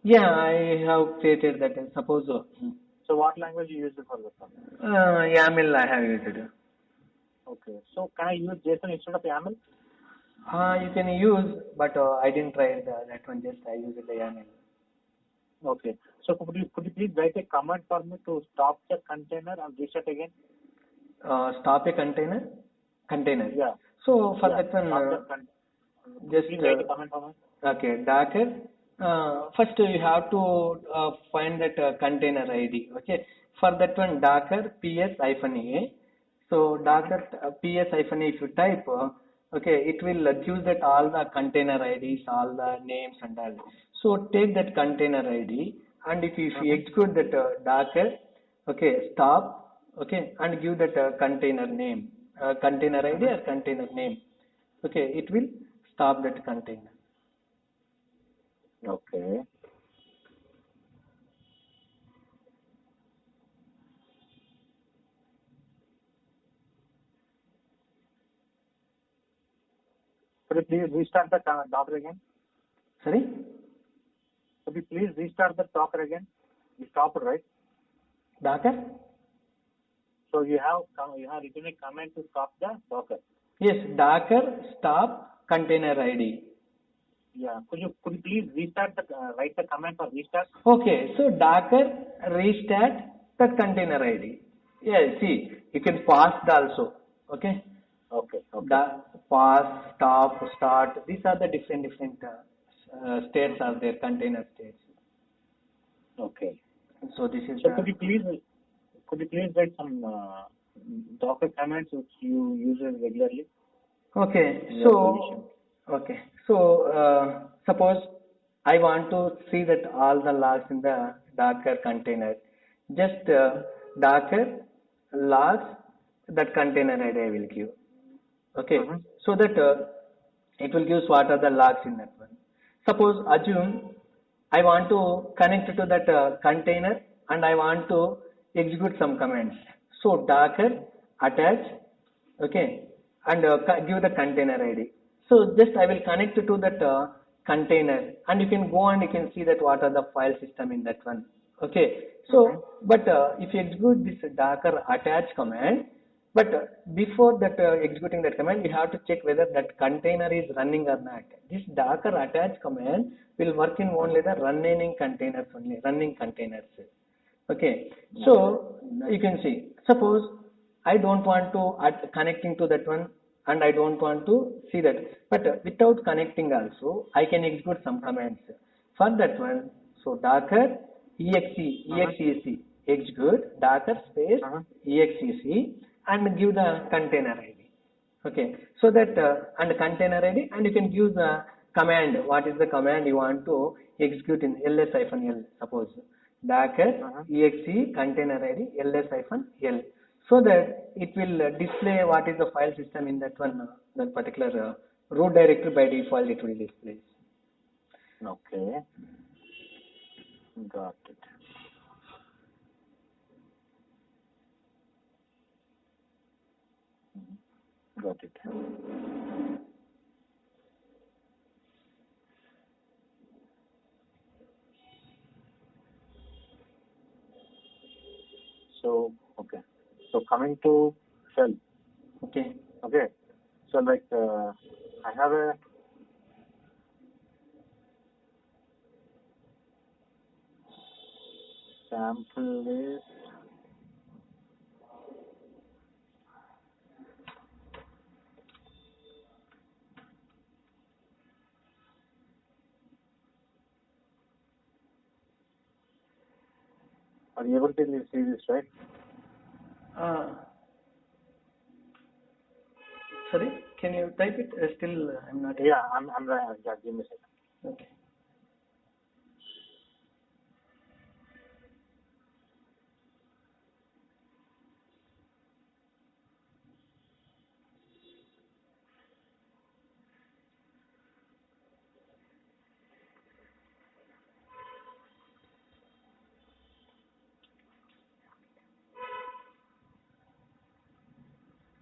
Yeah, I have created that. Suppose So what language you use it for this one? YAML I have used. Okay. So can I use JSON instead of YAML? You can use, but I didn't try that one. Just I used the YAML. Okay. So could you please write a command for me to stop the container and reset again? Stop a container. Yeah. So for Yeah. that one, Just just write a command for me. okay, Docker. First you have to find that container ID. Okay, for that one Docker ps-a. So Docker ps-a if you type, okay, it will give that all the container IDs, all the names and all. So take that container ID and if you execute that Docker, okay, stop, okay, and give that container name, container ID or container name. Okay, it will stop that container. Okay. Could you please restart the Docker again? Sorry? Could you please restart the Docker again? You stopped, right? Docker? So you have written a command to stop the Docker. Yes, Docker stop container ID. Yeah. Could you please restart write the command for restart? Okay, so Docker restart the container ID. Yeah, see, you can pause it also. Okay? Okay. Pause, stop, start. These are the different states are there, container states. Okay. So this is So could you please write some Docker commands which you use regularly? Okay, so suppose I want to see that all the logs in the Docker container. Just Docker logs that container ID I will give. Okay, so that it will give what are the logs in that one. Suppose assume I want to connect to that container and I want to execute some commands. So Docker attach, okay, and give the container ID. So just I will connect to that container and you can go and you can see that what are the file system in that one. Okay, so but if you execute this Docker attach command, but before that executing that command, you have to check whether that container is running or not. This Docker attach command will work in only the running containers only, running containers. Okay, so you can see, suppose I don't want to connecting to that one and I don't want to see that, but without connecting also, I can execute some commands. For that one, so Docker exec execute Docker space exec and give the container ID. Okay, so that and container ID and you can give the command. What is the command you want to execute in ls-l? Suppose Docker exe container ID ls-l, so that it will display what is the file system in that one that particular root directory. By default it will display. Okay, got it. Got it. So okay. So coming to shell. Okay. Okay. So like I have a sample list. Are you able to see this, right? Sorry, can you type it? Still, I'm not. Yeah, I'm right. Yeah, give me a second. Okay.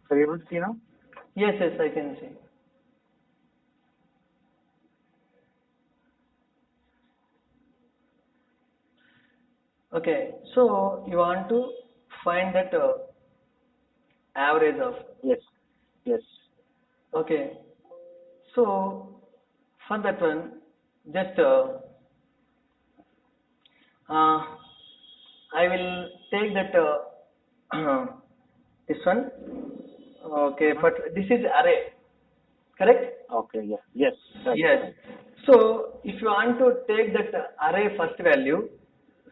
So are you able to see now? Yes, yes, I can see. Okay, so you want to find that average of. Yes. Yes. Okay, so for that one, just I will take that this one. Okay, but this is array, correct? Okay. Yeah. Yes. Right. Yes. So if you want to take that array first value,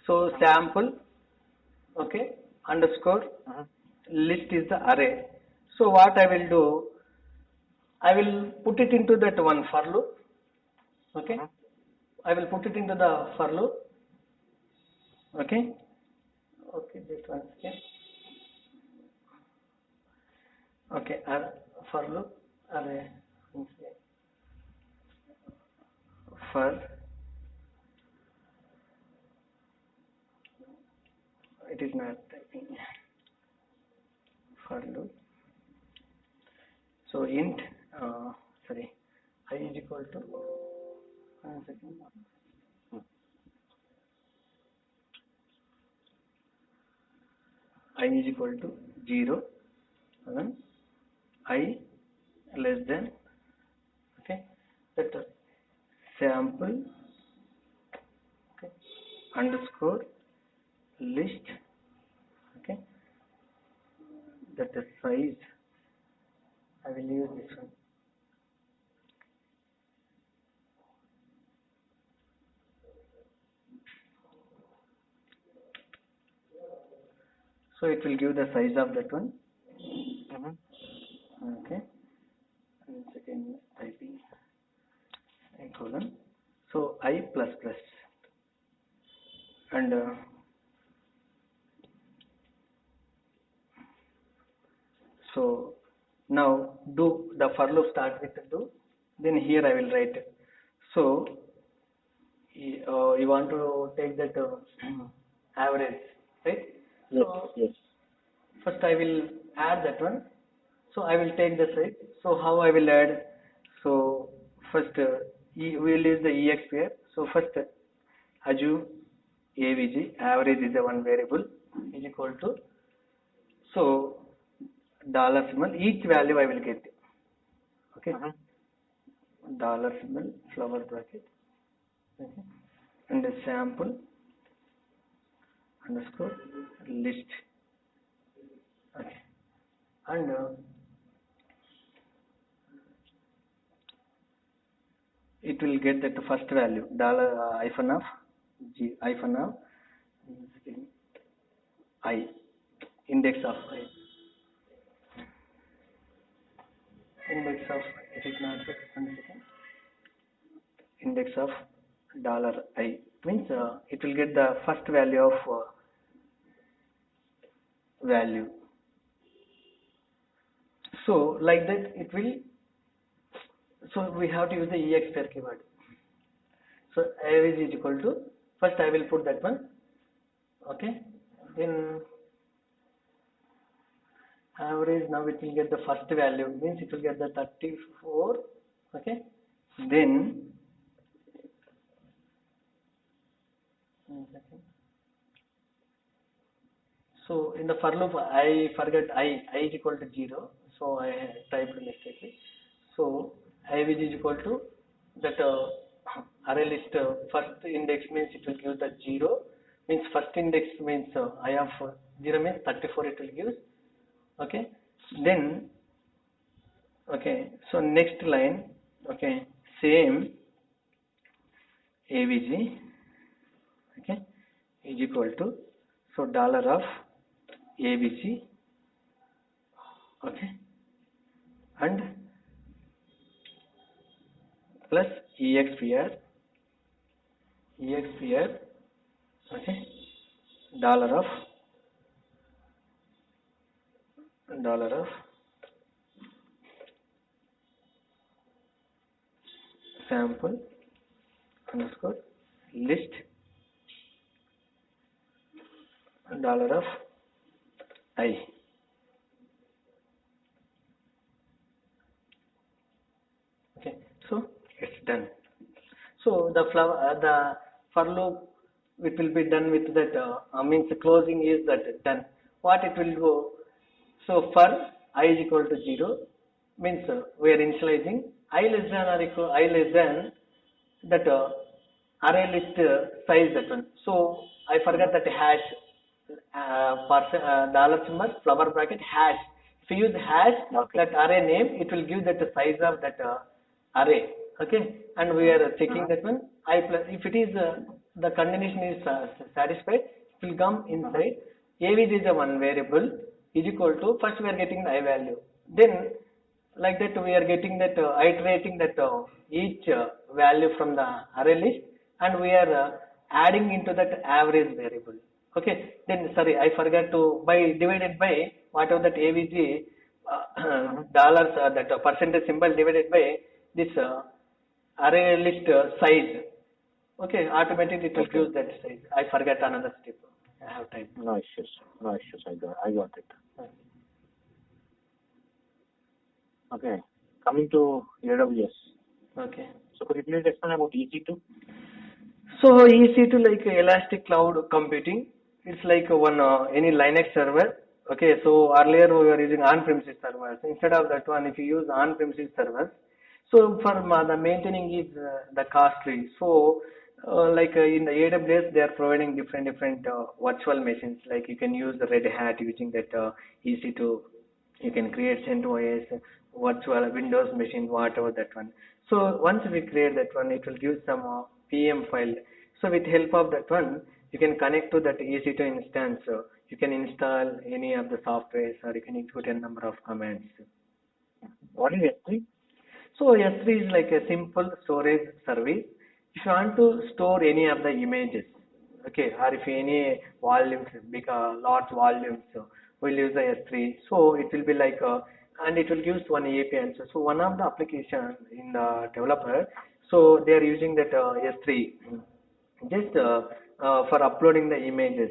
so sample, okay, underscore Uh-huh. list is the array. So what I will do, I will put it into that one for loop. Okay, Uh-huh. I will put it into the for loop. Okay, okay, just one second. Okay, for loop array. For it is not typing for loop. So int, sorry, I is equal to, one second, I is equal to 0, then I less than, okay, that sample, okay, underscore list, okay, that the size, I will use this one. So it will give the size of that one. Okay. And second typing colon. So I plus plus and so now do the for loop start with do. Then here I will write. So you want to take that average, right? Yes. So Yes. first I will add that one. So I will take the site. So how I will add? So first we will use the ex here. So first assume avg average is a one variable is equal to, so dollar symbol each value I will get. Okay, Uh-huh. dollar symbol flower bracket. Okay, and the sample underscore list. Okay, and it will get that first value dollar hyphen of g hyphen of I, index of I, index of, it is not just one second, index of dollar I means it will get the first value of value. So like that it will, so we have to use the ex pair keyword. So average is equal to, first I will put that one, okay, then average, now it will get the first value means it will get the 34, okay, then one second. So in the for loop I forget I is equal to 0, so I typed mistakenly. So I is equal to that array list first index means it will give the 0, means first index means I of 0 means 34 it will give. Okay, then okay, so next line, okay, same avg, okay, is equal to, So dollar of ABC, okay, and plus EXPR, okay, dollar of sample underscore list dollar of I. Okay, so it's done. So the for loop, it will be done with that. Means the closing is that done. What it will go? So for I is equal to 0 means we are initializing I less than or equal I less than that array list size that one. So I forgot that hash dollar symbol flower bracket hash. If you use hash Okay. that array name, it will give that the size of that array. Okay, and we are checking that one. I plus if it is the condition is satisfied, it will come inside. AVG is a one variable is equal to first we are getting the I value. Then like that we are getting that iterating that each value from the array list and we are adding into that average variable. Okay, then sorry I forgot to by divided by whatever that AVG dollars that percentage symbol divided by this array list size. Okay, automatically it will Okay. use that size. I forgot another step. I have time. No issues. I got it. Okay. Coming to AWS. Okay. So could you please explain about EC2? So EC2 like Elastic Cloud Computing. It's like one any Linux server. Okay, so earlier we were using on-premises servers. Instead of that one, if you use on-premises servers, so for the maintaining is the costly. So in the AWS, they are providing different virtual machines. Like you can use the Red Hat using that EC2. You can create CentOS, virtual Windows machine, whatever that one. So once we create that one, it will give some PM file. So with help of that one, you can connect to that EC2 instance. You can install any of the softwares or you can input a number of commands. What is S3? So S3 is like a simple storage service. If you want to store any of the images, okay, or if any volumes, big large volumes, we'll use the S3. So it will be like, and it will use one API answer. So one of the application in the developer, so they are using that S3 just for uploading the images.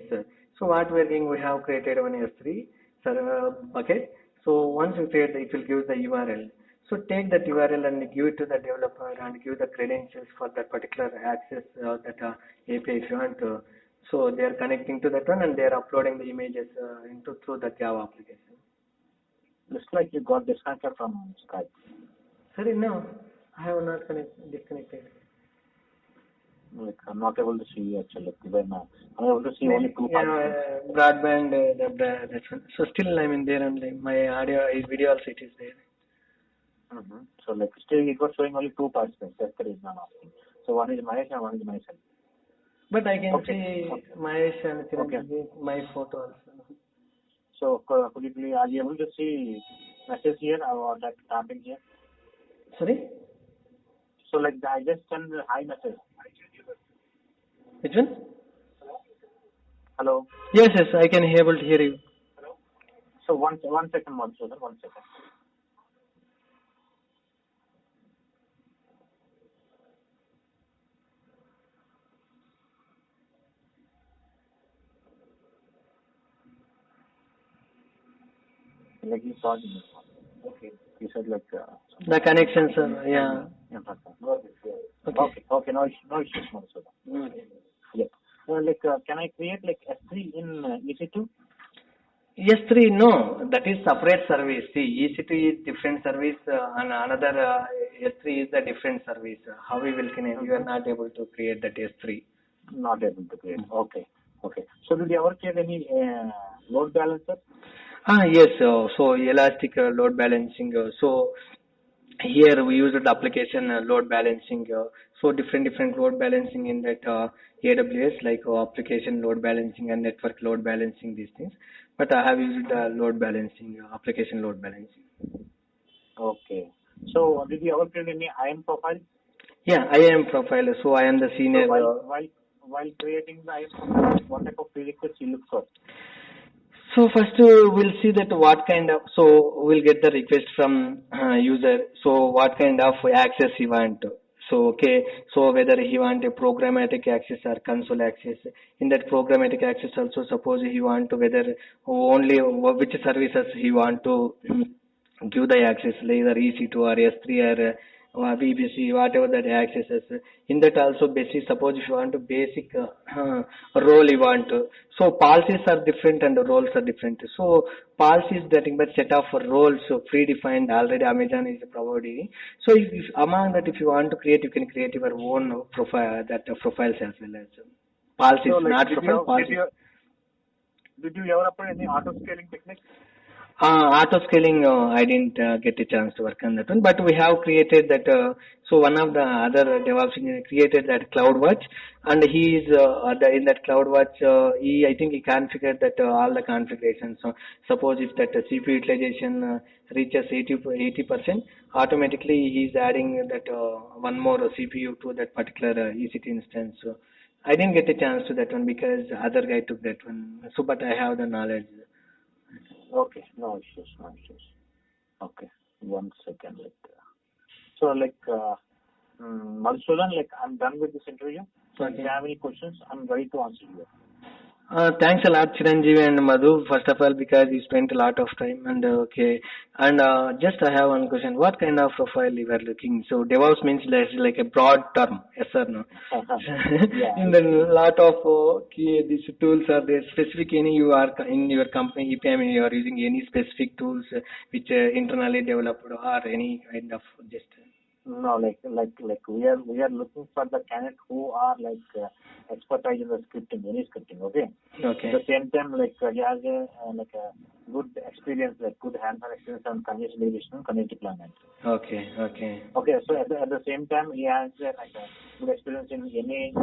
So what we are doing, we have created one S3 server bucket. So once you create, it will give the URL. So take that URL and give it to the developer and give the credentials for that particular access that API if you want to. So they are connecting to that one and they are uploading the images into through the Java application. Looks like you got disconnected from Skype. Sorry, no, I have not disconnected. Like I'm not able to see you actually. Even I'm able to see only two participants. Broadband, that one. So still I'm in there and like, my audio, video also it is there. Mm-hmm. So like still it was showing only two participants. That's the reason I'm asking. So one is Mahesh and one is myself. But I can Okay. see Mahesh and Okay. my photo also. So could you please, are you able to see message here or that tapping here? Sorry? So like I just send the hi message. Which one? Hello. Yes, I can able to hear you. So one second, Madhusudan, 1 second. Like he's talking. Okay. He said like. The connections, yeah. Okay. No issues, Madhusudan. Okay. Yeah. Can I create like S3 in EC2? S3, no, that is separate service. See, EC2 is different service and another S3 is a different service. How we will connect? You are not able to create that S3. Not able to create. Okay. So did you ever create any load balancer? Yes, so Elastic load balancing. So here we use the application load balancing. So different load balancing in that AWS, like application load balancing and network load balancing, these things. But I have used load balancing, application load balancing. Okay. So did you ever create any IAM profile? Yeah, I am profile. So I am the senior. So while creating the IAM profile, what type of prerequisites you look for? So first we'll see that what kind of, so we'll get the request from user. So what kind of access he want. So okay, so whether he want a programmatic access or console access. In that programmatic access also, suppose he want to whether only which services he want to give the access, either EC2 or S3 or BBC, whatever that accesses. In that also basic, suppose if you want to basic role you want to. So policies are different and the roles are different. So policies nothing but set of roles, so predefined already Amazon is providing. So if among that if you want to create, you can create your own profile, that profiles as well as policies, So like, not profile, policies. Did you ever apply any auto scaling techniques? Auto scaling, I didn't get a chance to work on that one, but we have created that. So one of the other DevOps engineer created that CloudWatch, and he is in that CloudWatch. I think he configured that all the configurations. So suppose if that CPU utilization reaches 80%, automatically he is adding that one more CPU to that particular EC2 instance. So I didn't get a chance to that one because other guy took that one. So, but I have the knowledge. Okay, no issues, no issues. Okay, 1 second. So Madhusudan, I'm done with this interview. So if you have any questions, I'm ready to answer you. Thanks a lot, Chiranjeevi and Madhu. First of all, because you spent a lot of time and okay. And just I have one question. What kind of profile you are looking? So DevOps means less like a broad term, yes or no? Yeah. In the lot of these tools are there specific any you are in your company EPM you are using any specific tools which internally developed or any kind of just. No, we are looking for the candidate who are expertise in the scripting, any scripting. Okay. Okay. At the same time, he has a good experience, good hands-on experience on continuous integration, continuous deployment. Okay. Okay. Okay. So at the same time, he has a good experience in any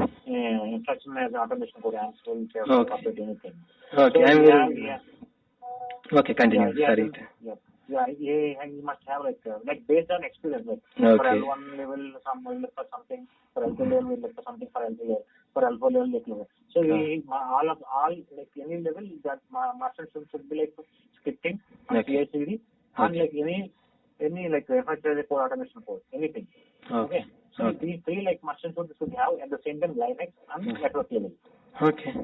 instruction as automation code, Ansible, Puppet, anything. Okay. So okay. Continue. Sorry. He must have based on experience. For L1 level, some will look for something. For L2 level, will look for something. For L3 level, for L4 level, So all any level that master should be scripting, CI/CD, and any FHIR code, automation code, anything. Okay. So these three master should have at the same time Linux and network level. Okay.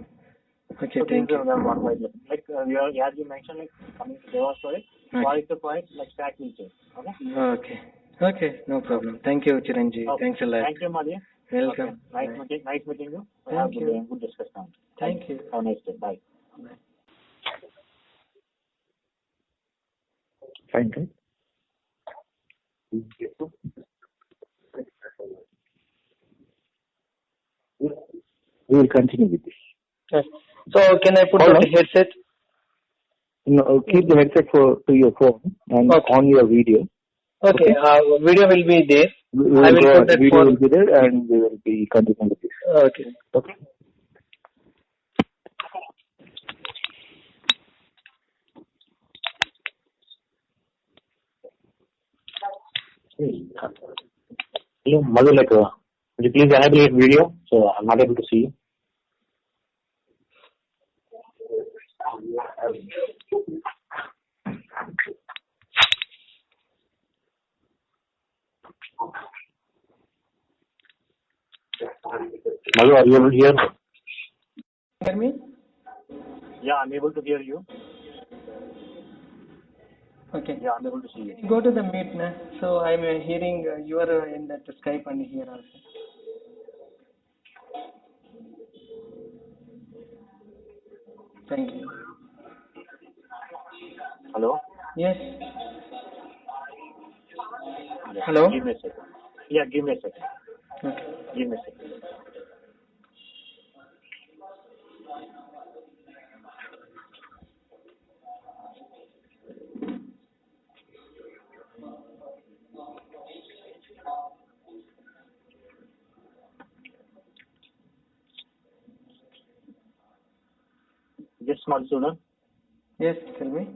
Okay, so thank you. As you mentioned, coming to DevOps storage, point to point, stack will change. Okay? Okay, no problem. Thank you, Chiranjeevi. Okay. Thanks a lot. Thank you, Madhi. Welcome. Okay. Nice meeting you. Thank you. Good discussion. Thank you. Have a nice day. Bye. Bye. Fine, right? We will continue with this. Yes. So can I put the headset? No, keep the headset to your phone and on your video. Okay. Video will be there. I will put that video will be there and we will be continuing with this. Okay. Okay. Hello, Madhu, could you please enable your video? So I'm not able to see you. Madhu, are you able to hear me? Hear me? Yeah, I'm able to hear you. Okay. Yeah, I'm able to see you. Go to the meet now. So I'm hearing you are in that Skype and here also. Thank you. Hello? Yes. Yeah. Hello? Give me a second. Yeah, give me a second. Okay. Give me a second. Yes, Madhusudan. Yes, tell me.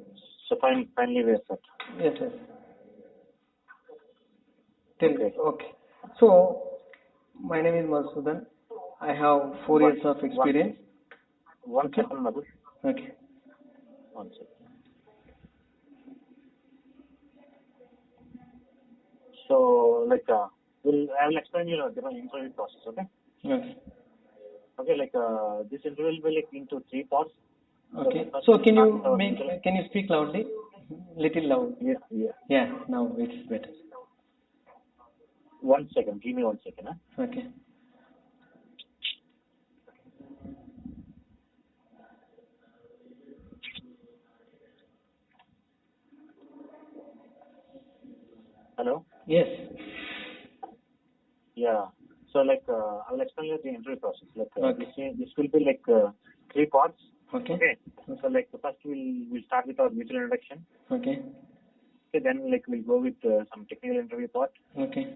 So finally we are set. Yes, yes. Tell Okay. me. Okay. So, my name is Madhusudan. I have 4 years of experience. One Okay. second, Madhu. Okay. One second. So, like, I will explain you the interview process, okay? Okay. Okay, like, this interview will be like into 3 parts. Okay. the first So, will can start you with our make? legal- Can you speak loudly? Little loud. Yeah. Yeah. Now it's better. 1 second. Give me 1 second, huh? Okay. Hello? Yes. Yeah. So, like, I will explain you the interview process. Like, Okay. this will be like 3 parts. Okay. Okay. So, like, first we'll start with our mutual introduction. Okay. Okay. Then, like, we'll go with some technical interview part. Okay.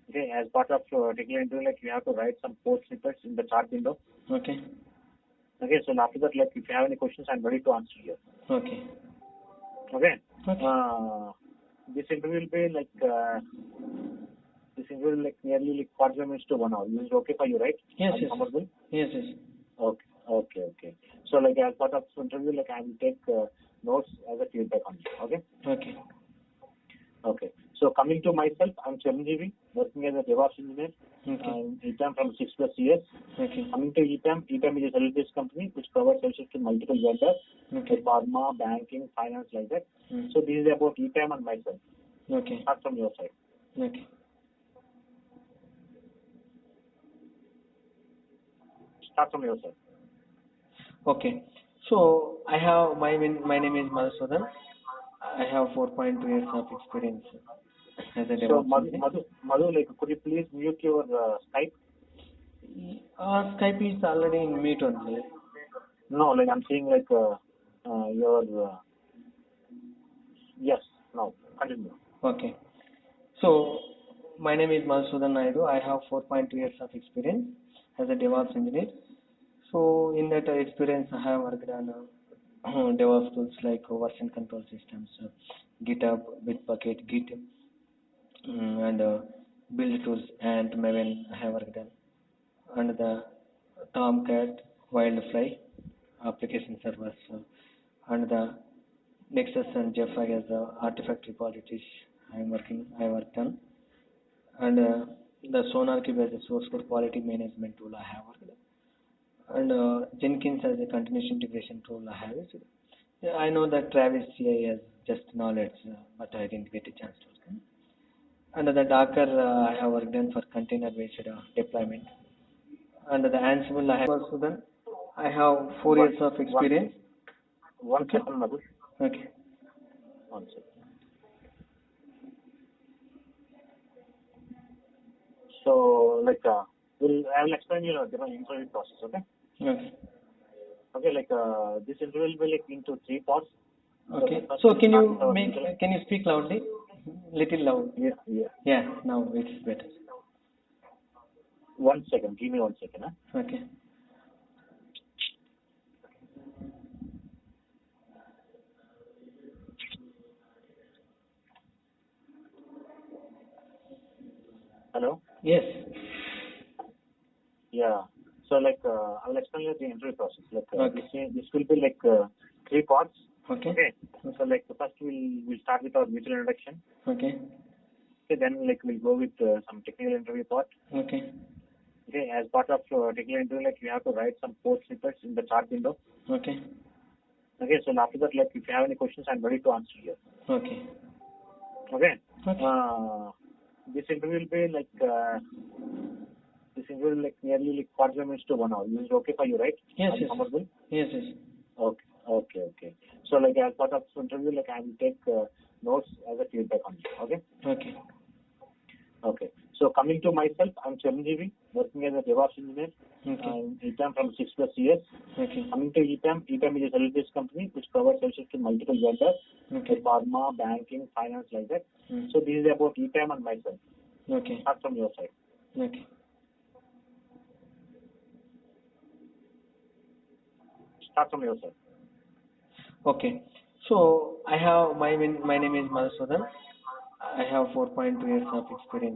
Okay. As part of technical interview, like, you have to write some code snippets in the chat window. Okay. Okay. So, after that, like, if you have any questions, I'm ready to answer you. Okay. Okay. Okay. This interview will be like nearly like 45 minutes to 1 hour. This is okay for you, right? Yes. Are you Yes. comfortable? Yes. Yes. Okay. So, like, as part of the interview, like, I will take notes as a feedback on you. Okay. Okay. So, coming to myself, I'm Chiranjeevi, working as a DevOps engineer Okay. in EPAM from 6+ years. Okay. Coming to EPAM is a service-based company which provides services to multiple vendors, Okay. like pharma, banking, finance, like that. Mm. So, this is about EPAM and myself. Okay. Start from your side. Okay. Start from your side. Okay. So I have my name is Madhusudan. I have 4.2 years of experience as a So, DevOps engineer. Madhu, like, could you please mute your Skype? Skype is already in mute only. No, like, I'm saying, like, your yes. No, continue. Okay. So my name is Madhusudan Naidu. I have 4.2 years of experience as a DevOps engineer. So in that experience, I have worked on DevOps tools like version control systems, GitHub, Bitbucket, Git, and build tools and Maven I have worked on. And the Tomcat, Wildfly application servers, and the Nexus and Jeffrey as artifact repositories I worked on. And the SonarQube as a source code quality management tool I have worked on. And Jenkins as a continuous integration tool I have used. Yeah, I know that Travis CI has just knowledge, but I didn't get a chance to work on. And the Docker I have worked on for container-based deployment. And the Ansible I have also done. I have 4 years of experience. One Okay. second, Madhu. Okay. 1 second. So, like, I will explain you the interview process. Okay. Okay. Okay. Like, this interview will be like into 3 parts. Okay. the first So will can start you with our make? legal- Can you speak loudly? Little loud. Yeah. Yeah. Now it's better. 1 second. Give me 1 second. Huh? Okay. Hello. Yes. Yeah. So, like, I will explain you the interview process. Like, Okay. this will be like 3 parts. Okay. Okay. So, like, first we'll start with our mutual introduction. Okay. Okay. Then, like, we'll go with some technical interview part. Okay. Okay. As part of technical interview, like, you have to write some code snippets in the chat window. Okay. Okay. So, after that, like, if you have any questions, I'm ready to answer you. Okay. Okay. Okay. This interview will be like nearly like 45 minutes to 1 hour. This is okay for you, right? Yes. Are you Yes. comfortable? Yes. Yes. Okay. So, like, as part of the interview, like, I will take notes as a feedback on you. Okay. Okay. So, coming to myself, I'm Chiranjeevi, working as a DevOps engineer Okay. in EPAM from 6+ years. Okay. Coming to EPAM is a service-based company which provides services to multiple vendors, Okay. like pharma, banking, finance, like that. Mm. So, this is about EPAM and myself. Okay. Start from your side. Okay. start from your side. Okay. So I have my name is Madhusudan. I have 4.2 years of experience